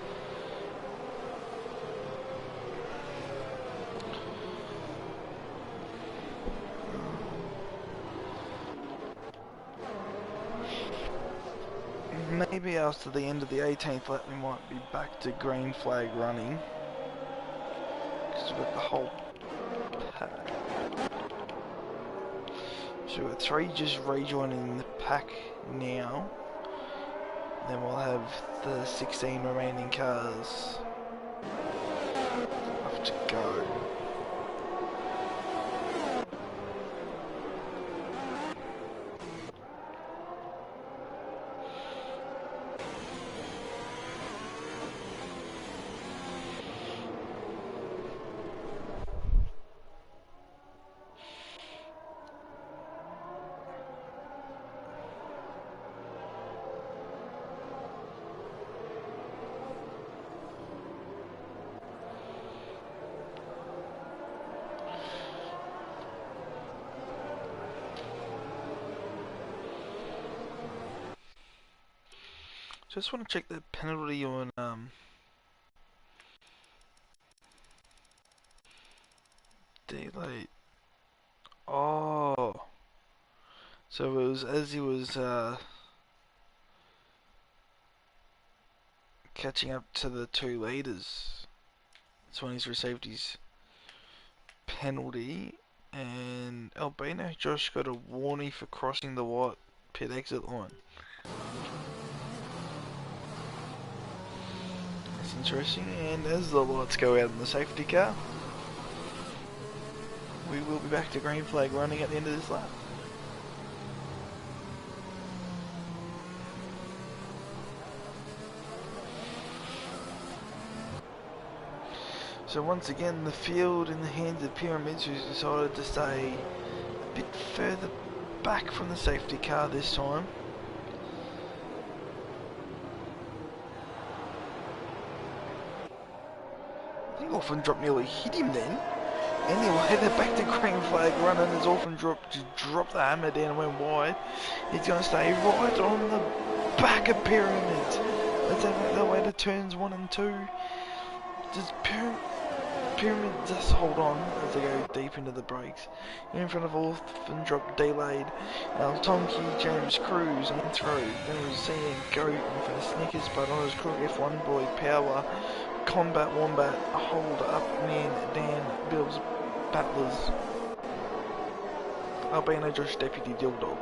Maybe after the end of the 18th lap we might be back to green flag running, because we've got the whole pack. So we've got 3 just rejoining the pack now. Then we'll have the 16 remaining cars left to go. Just want to check the penalty on delay. Oh, so it was as he was catching up to the 2 leaders. That's when he's received his penalty, and Albino Josh got a warning for crossing the white pit exit line. That's interesting, and as the lights go out in the safety car, we will be back to green flag running at the end of this lap. So once again, the field in the hands of Pyramids, who's decided to stay a bit further back from the safety car this time. I think Orphan Drop nearly hit him then. Anyway, they're back to green flag running as Orphan Drop just dropped the hammer down and went wide. He's going to stay right on the back of Pyramids. Let's have the way to turns 1 and 2. Does Pyramid just hold on as they go deep into the brakes. In front of Orphan Drop delayed. Tonki, James Cruz, and through. Then we'll see him go in for the Snickers, but on his crook F1 boy Power. Combat Wombat, Hold Up Man, Dan, Bills, Battlers. Albino Josh, Deputy Dildo.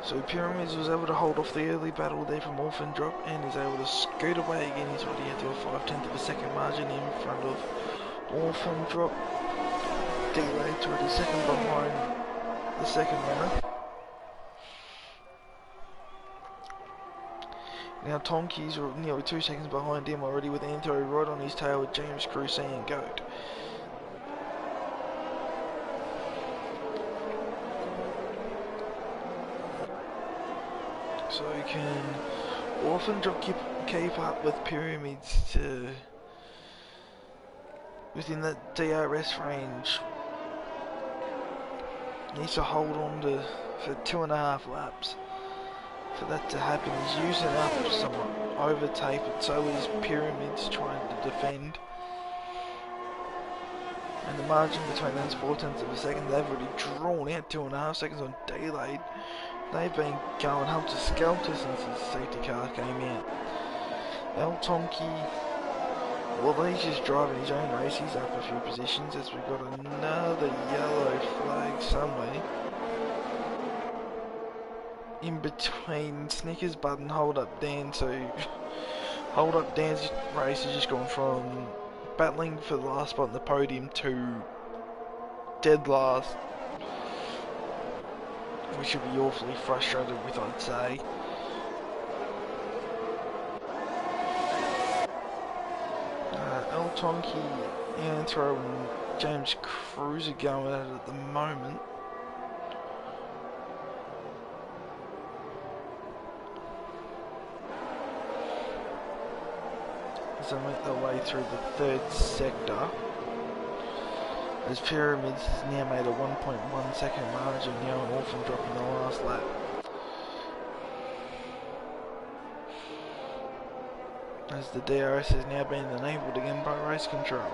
So Pyramids was able to hold off the early battle there from Orphan Drop and is able to scoot away again. He's already into a 5/10 of a second margin in front of Orphan Drop. D-Rate's already second behind the second runner. Now Tonki's nearly 2 seconds behind him already with Anto right on his tail with James Cruz and Goat. So can Orphan Drop keep up with Pyramids to within that DRS range? Needs to hold on to for 2.5 laps. For that to happen, he's using up some overtake, but so is Pyramids trying to defend. And the margin between them is 4/10 of a second. They've already drawn out 2.5 seconds on delayed. They've been going helter-skelter since the safety car came out. El Tonki, well, he's just driving his own race. He's up a few positions as we've got another yellow flag somewhere. In between Snickers Button, Hold Up Dan, so Hold Up Dan's race has just gone from battling for the last spot on the podium to dead last. We should be awfully frustrated with, I'd say. El Tonki, Anthro and James Cruz are going at it at the moment. As they make their way through the third sector. As Pyramids has now made a 1.1 second margin now and Orphan Drop in the last lap. As the DRS has now been enabled again by race control.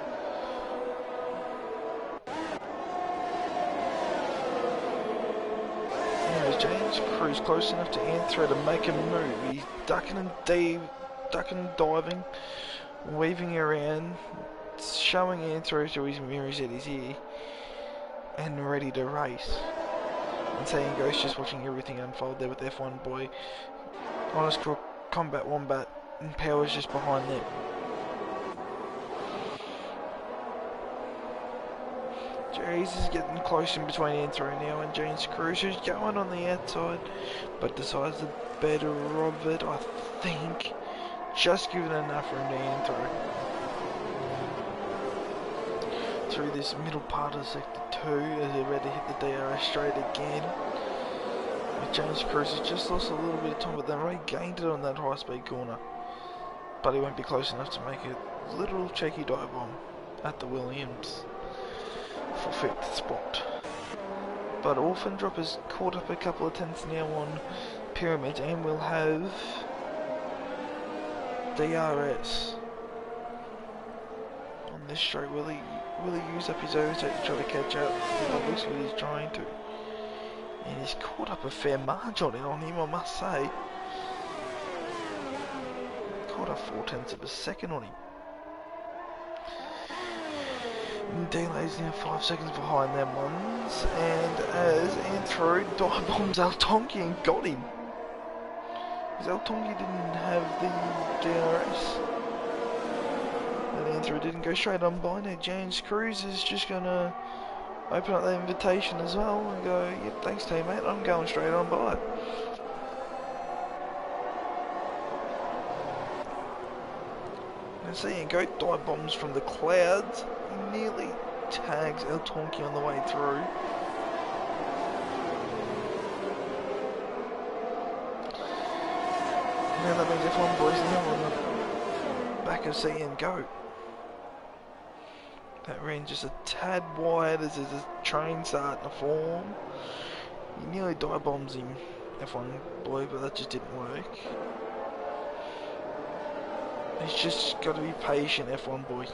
Anyways, James Cruz close enough to Anthro to make a move. He's ducking and diving, weaving around, showing Anthro through his mirrors that he's here and ready to race. And saying Ghost just watching everything unfold there with F1 boy, Honest Crook, Combat Wombat, and Power's just behind them. Jerry's is getting close in between Anthro now and James Cruz, who's going on the outside, but decides the better of it, I think. Just giving enough room to Anthro. Through this middle part of sector 2 as they're ready to hit the DRS straight again. James Cruz has just lost a little bit of time, but they regained it on that high speed corner. But he won't be close enough to make a little cheeky dive bomb at the Williams for 5th spot. But Orphan Drop has caught up a couple of tenths now on Pyramid, and we'll have DRS on this straight. Will he use up his overtake to try to catch up? It looks like he's trying to. And he's caught up a fair margin on him, I must say. Caught up 4/10 of a second on him. Delay's now 5 seconds behind them ones, and as Anthro dive bombs El Tonki and got him. Because El Tonki didn't have the DRS. And Anthro didn't go straight on by. Now James Cruz is just gonna open up that invitation as well and go, yep, thanks teammate, I'm going straight on by. Now see, go dive bombs from the clouds. He nearly tags El Tonki on the way through. Now that means F1 boys now on the back of C and go. That ran just a tad wide as there's a train starting to form. He nearly dive bombs him, F1 boy, but that just didn't work. He's just got to be patient, F1 boy.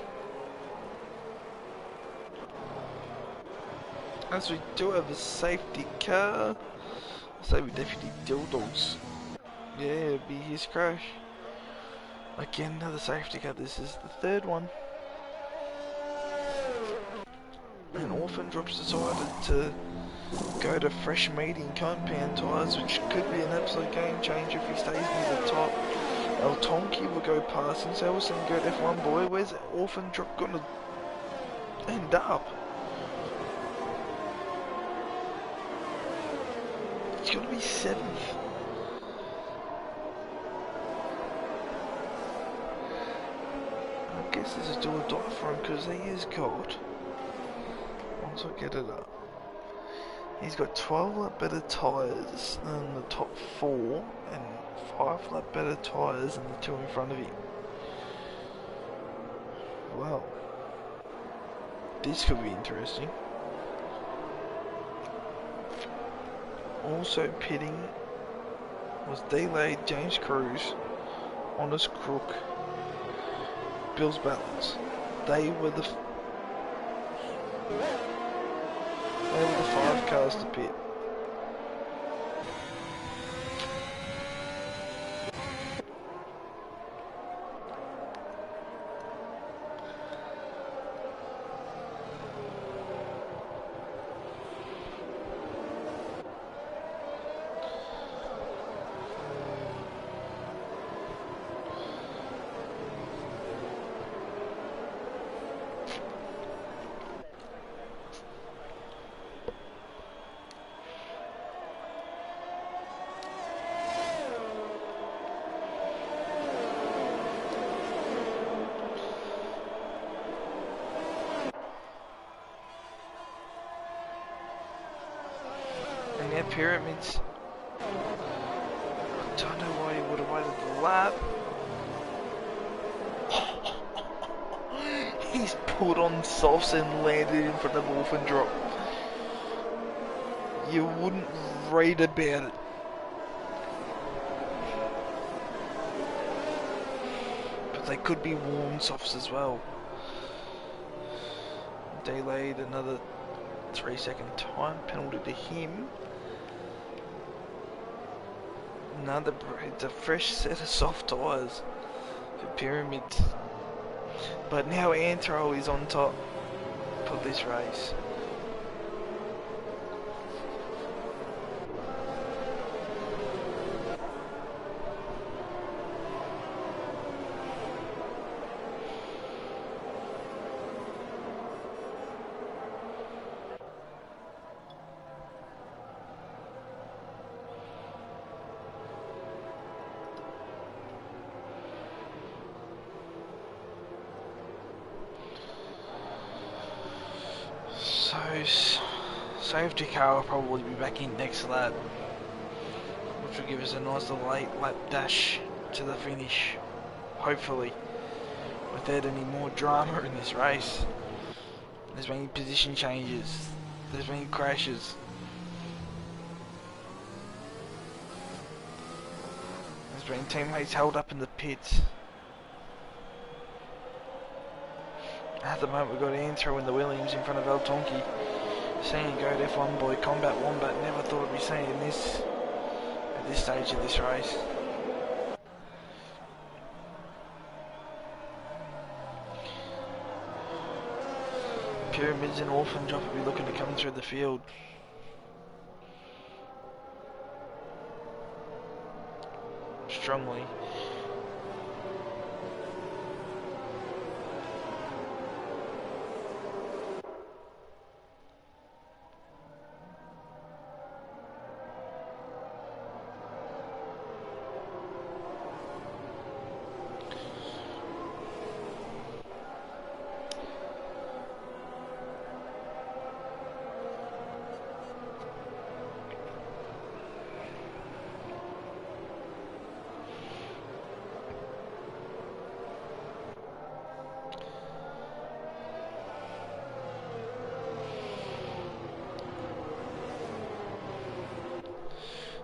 As we do have a safety car, I say we Deputy Dildos. Yeah, it'd be his crash. Again, another safety car. This is the third one. And Orphan Drops decided to go to fresh medium compound tyres, which could be an absolute game changer if he stays near the top. El Tonki will go past him, so we'll see him go to F1 boy. Where's Orphan Drop gonna end up? He's gonna be 7th. I guess this is do or die for him because he has got, once I get it up, he's got 12 lap better tyres than the top 4 and 5 lap better tyres than the 2 in front of him. Well, this could be interesting. Also pitting was delayed James Cruz, Honest Crook, Bill's Balance. They were the 5 cars to pit. And now Pyramids, I don't know why he would have waited the lap. He's put on softs and landed in front of Orphan Drop. You wouldn't read about it. But they could be warm softs as well. Delayed another 3-second time penalty to him. It's a fresh set of soft tyres for Pyramids. But now Antro is on top of this race. Safety car will probably be back in next lap, which will give us a nice little 8-lap dash to the finish, hopefully, without any more drama in this race. There's been position changes, there's been crashes, been teammates held up in the pits. At the moment we've got Anthro in the Williams in front of El Tonki. Seeing go F1 boy, Combat Wombat, never thought I'd be seeing this at this stage of this race. Pyramids and Orphan Drop will be looking to come through the field. Strongly.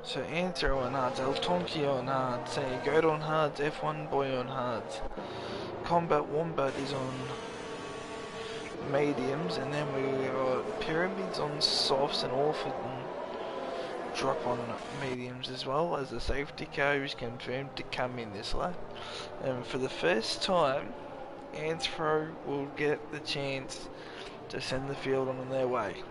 So Anthro on hards, El Tonki on hards, say Goat on hards, F1 boy on hards. Combat Wombat is on mediums, and then we got Pyramids on softs and Orphan Drop on mediums as well, as the safety car is confirmed to come in this lap. And for the first time, Anthro will get the chance to send the field on their way.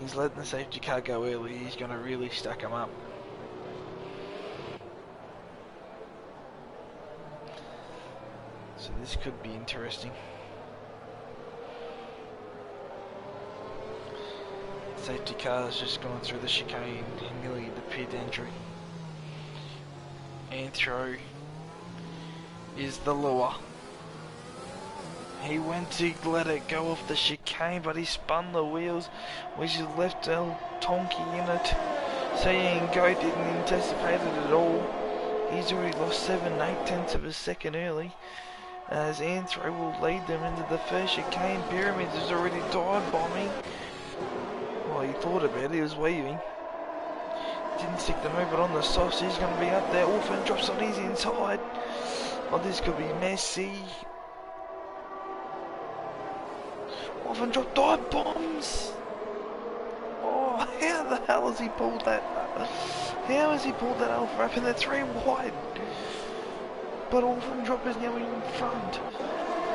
He's letting the safety car go early, he's going to really stack them up. So this could be interesting. Safety car's just gone through the chicane, nearly the pit entry. Anthro is the lure. He went to let it go off the chicane, but he spun the wheels, which has left El Tonki in it. Seeing Go didn't anticipate it at all. He's already lost 7/8 tenths of a second early, as Anthro will lead them into the first chicane. Pyramids is already dive bombing. Well, he thought about it, he was weaving. Didn't stick the move, but on the softs he's going to be up there. Orphan drops on his inside. Oh, this could be messy. Orphan drop dive bombs. Oh, how the hell has he pulled that? How has he pulled that off? Wrapping that 3 wide. But Orphan drop is now in front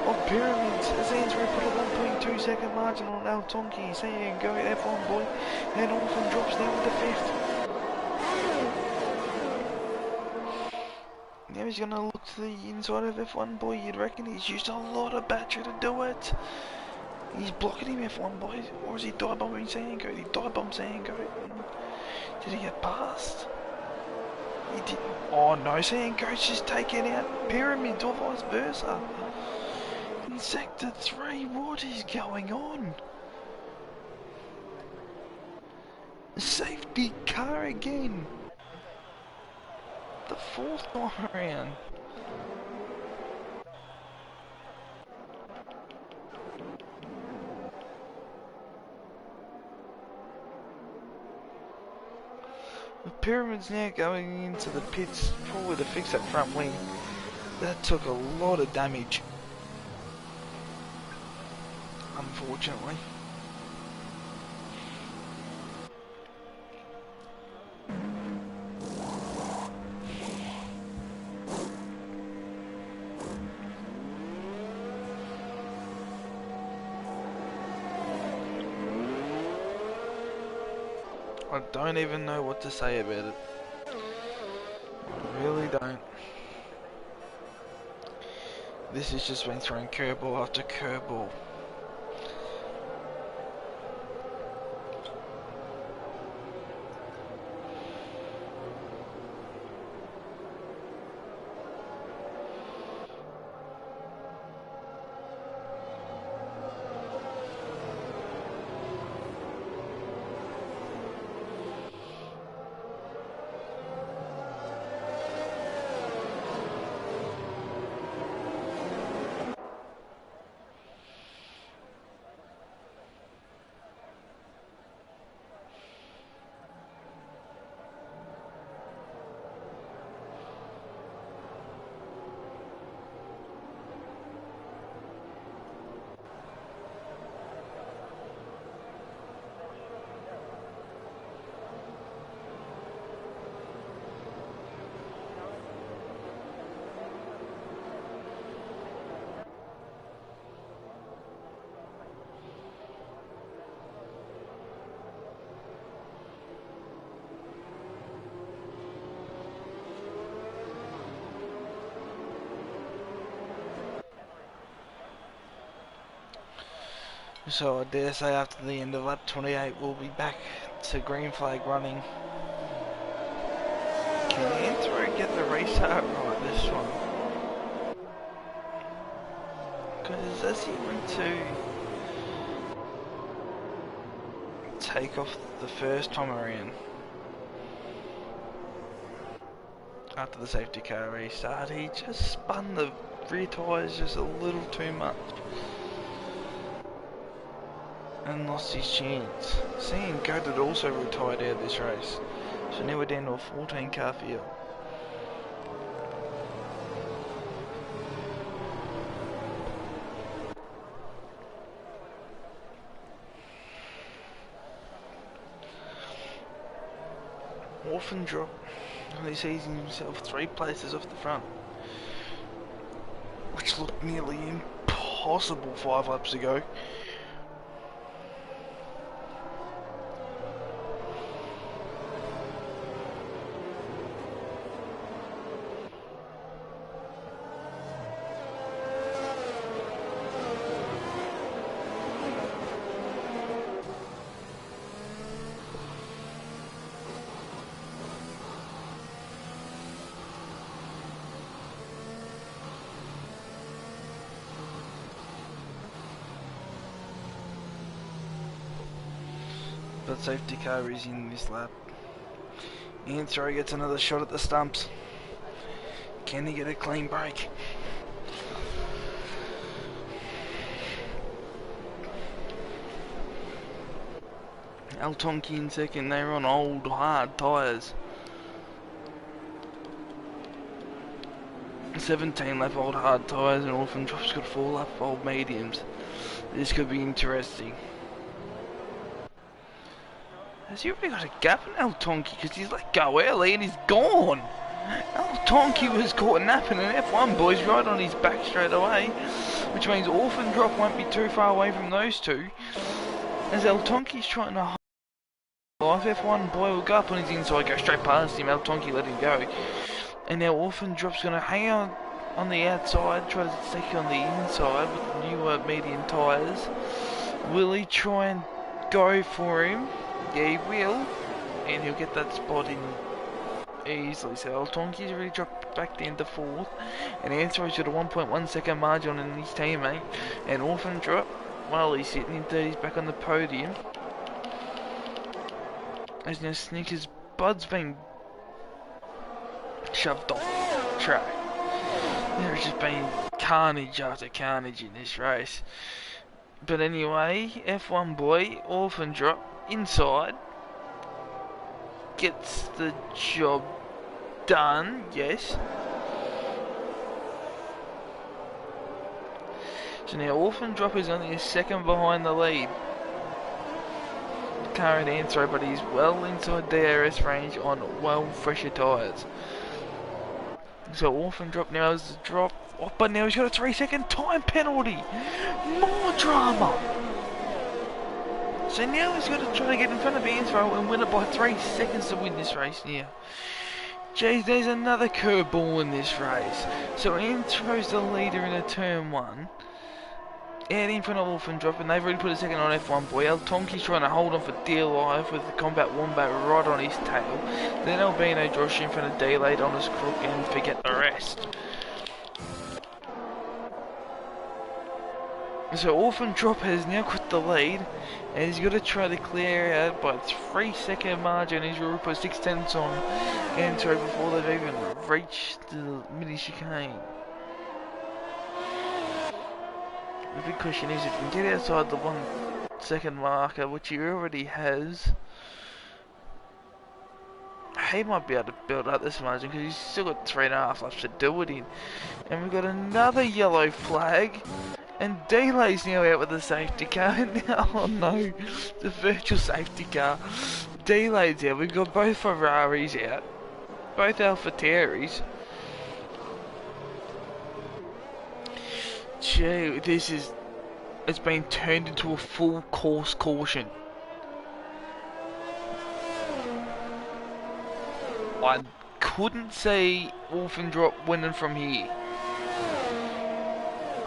of Pyramids as Anthro put a 1.2 second margin on El Tonki. Saying go F1 boy, and Orphan drops now with the 5th. Now he's going to look to the inside of F1 boy. You'd reckon he's used a lot of battery to do it. He's blocking him, F1 boy, or is he dive bombing Sango? He dive bomb Sango. Did he get past? He didn't. Oh no, Sango's just taking out Pyramid or vice versa. In sector 3, what is going on? Safety car again. The 4th time around. The Pyramids now going into the pits, probably to fix that front wing. That took a lot of damage, unfortunately. I don't even know what to say about it. I really don't. This has just been throwing curveball after curveball. So I dare say after the end of lap 28 we'll be back to green flag running. Can Anthro get the restart right this one? Because does he want to take off the first time around? After the safety car restart, he just spun the rear tyres just a little too much and lost his chance. Seeing Goat had also retired out of this race, so now we're down to a 14 car field. Orphan drop. He sees himself 3 places off the front, which looked nearly impossible 5 laps ago. But safety car is in this lap. Anthro gets another shot at the stumps. Can he get a clean break? Altonki in second, they're on old hard tyres. 17 lap old hard tyres and Orphan Drop's got 4 lap old mediums. This could be interesting. Has he already got a gap in Altonki? Because he's let go early and he's gone. Altonki was caught napping and F1 boys right on his back straight away, which means Orphan Drop won't be too far away from those two. As Altonki's trying to hold off, F1 boy will go up on his inside, go straight past him. Altonki let him go, and now Orphan Drop's going to hang on the outside, try to stick on the inside with the newer medium tyres. Will he try and go for him? Yeah, he will, and he'll get that spot in easily. So Altonki's already dropped back down to 4th, and Anthro's got a 1.1 second margin on his teammate, and Orphan Drop, well, he's sitting in 30s back on the podium. As now Snickers Bud's been shoved off track. There's just been carnage after carnage in this race. But anyway, F1 boy, Orphan Drop, inside, gets the job done, yes. So now Orphan Drop is only a second behind the lead. Current Anthro, but he's well inside DRS range on well fresher tyres. So Orphan Drop now has the drop off, but now he's got a 3-second time penalty. More drama. So now he's got to try to get in front of Anthro and win it by 3 seconds to win this race now. Jeez, there's another curveball in this race. So Anthro's the leader in a turn 1. Out in front of Orphan Drop, and they've already put a second on F1 boy. Altonki's trying to hold on for dear life with the Combat Wombat right on his tail. Then Albino Josh in front of D-Late on his crook, and forget the rest. So Orphan Drop has now quit the lead, and he's got to try to clear out by a 3-second margin. He's already put 6/10 on Anthro before they've even reached the mini chicane. The big question is if he can get outside the 1-second marker, which he already has, he might be able to build up this margin because he's still got 3.5 laps to do it in. And we've got another yellow flag, and Delay's now out with the safety car. Oh no, the virtual safety car. Delay's out. We've got both Ferraris out, both AlphaTauris. Gee, it's been turned into a full course caution. I couldn't see Orphan Drop winning from here.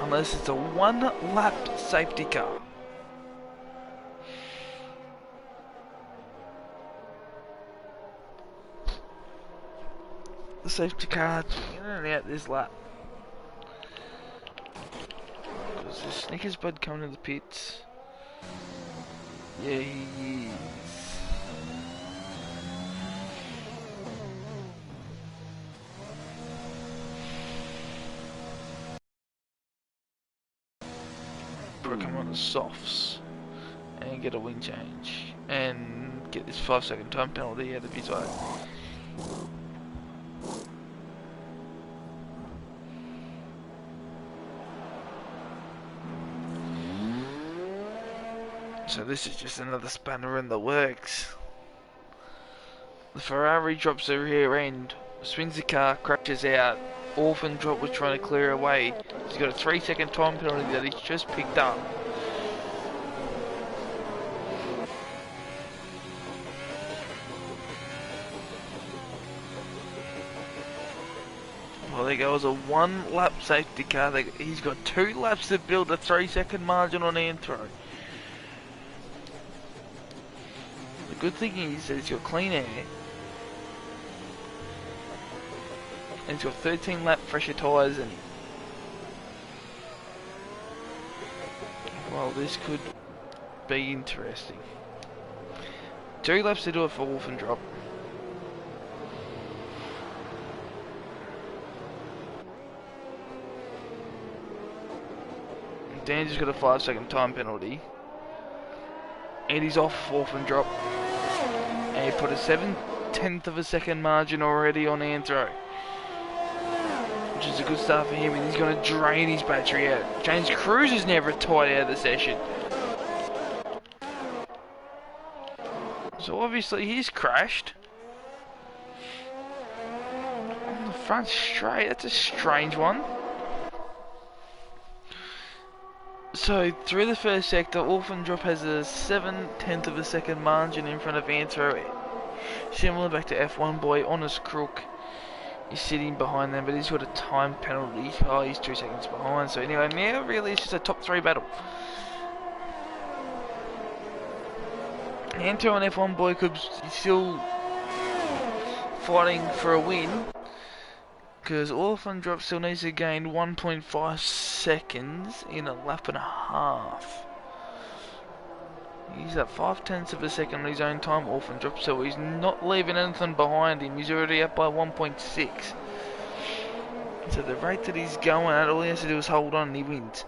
Unless it's a 1-lap safety car. the safety car in and out this lap. Because there's Snickers Bud coming to the pits. Yeah, he is. Bro, come on the softs and get a wing change and get this 5-second time penalty out of his way. So this is just another spanner in the works. The Ferrari drops the rear end, spins the car, crashes out. Orphan Drop was trying to clear away. He's got a 3-second time penalty that he's just picked up. Well, there goes a 1 lap safety car. He's got 2 laps to build a 3-second margin on Anthro. The good thing is that he's got clean air. And he's got 13 lap fresher tyres in him. Well, this could be interesting. 2 laps to do it for Orphan Drop. Dan's just got a 5-second time penalty. And he's off Orphan Drop. And he put a 7/10 of a second margin already on Anthro. Which is a good start for him, and he's going to drain his battery out. James Cruz is never tied out of the session. So obviously he's crashed. On the front straight, that's a strange one. So through the first sector, Orphan Drop has a 7/10 of a second margin in front of Anthro. Similar back to F1 boy, Honest Crook. He's sitting behind them, but he's got a time penalty. Oh, he's 2 seconds behind. So anyway, now really it's just a top 3 battle. Anthro and F1 boy could still fighting for a win, because Orphan Drop still needs to gain 1.5 seconds in a lap and a half. He's at 5/10 of a second on his own time, Orphan Drop, so he's not leaving anything behind him. He's already up by 1.6. So the rate that he's going at, all he has to do is hold on and he wins.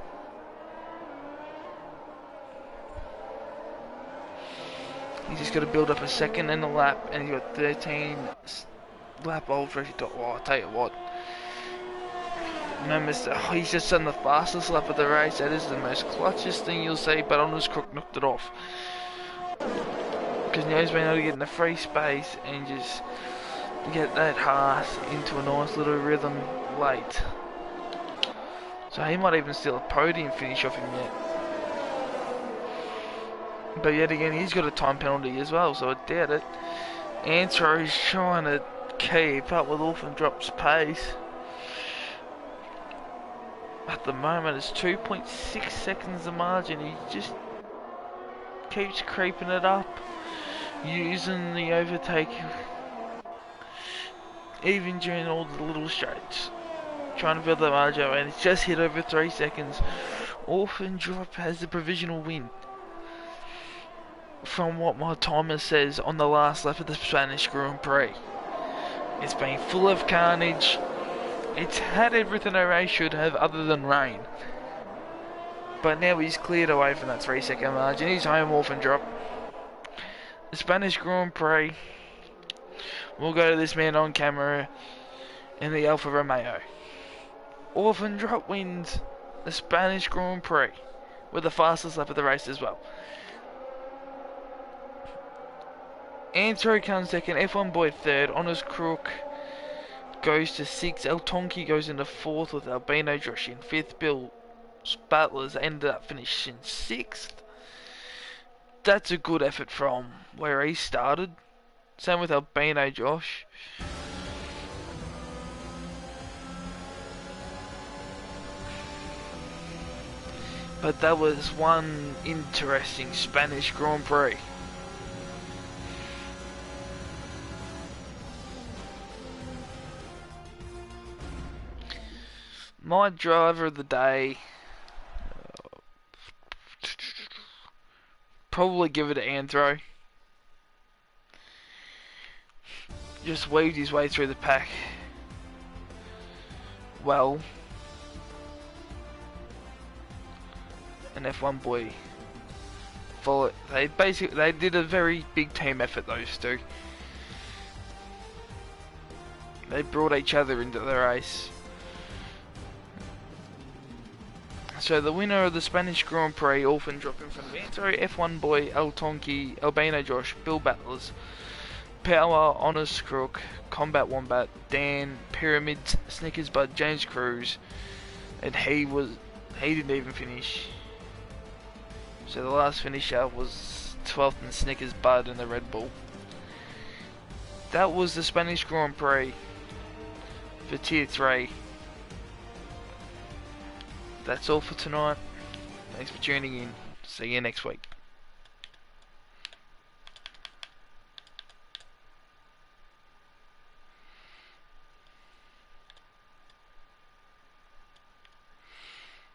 He's just got to build up a second and a lap, and he's got 13 lap old fresh. Oh, I'll tell you what. No mister, he's just done the fastest lap of the race. That is the most clutchest thing you'll see, but Honest Crook knocked it off. Because now he's been able to get in the free space and just get that Haas into a nice little rhythm late. So he might even steal a podium finish off him yet. But yet again, he's got a time penalty as well, so I doubt it. Anthro is trying to keep up with Orphan Drop's pace. At the moment, it's 2.6 seconds the margin. He just keeps creeping it up, using the overtake, even during all the little straights, trying to build the margin, and it's just hit over 3 seconds. Orphan Drop has the provisional win, from what my timer says on the last lap of the Spanish Grand Prix. It's been full of carnage. It's had everything a race should have other than rain. But now he's cleared away from that 3-second margin. He's home, Orphan Drop. The Spanish Grand Prix. We'll go to this man on camera in the Alfa Romeo. Orphan Drop wins the Spanish Grand Prix with the fastest lap of the race as well. Anthro comes second, F1 boy third, Honest Crook goes to 6th, El Tonki goes into 4th with Albino Josh in 5th, Bill Spatlers ended up finishing 6th. That's a good effort from where he started. Same with Albino Josh. But that was one interesting Spanish Grand Prix. My driver of the day, probably give it to Anthro. Just weaved his way through the pack well. And F1 boy followed. They did a very big team effort, those two. They brought each other into the race. So the winner of the Spanish Grand Prix, Orphan drop in front of Anthro, F1 boy, El Tonki, Albino Josh, Bill Battlers, Power, Honest Crook, Combat Wombat, Dan, Pyramids, Snickers Bud, James Cruz, and he didn't even finish. So the last finisher was 12th in Snickers Bud and the Red Bull. That was the Spanish Grand Prix for Tier 3. That's all for tonight. Thanks for tuning in. See you next week.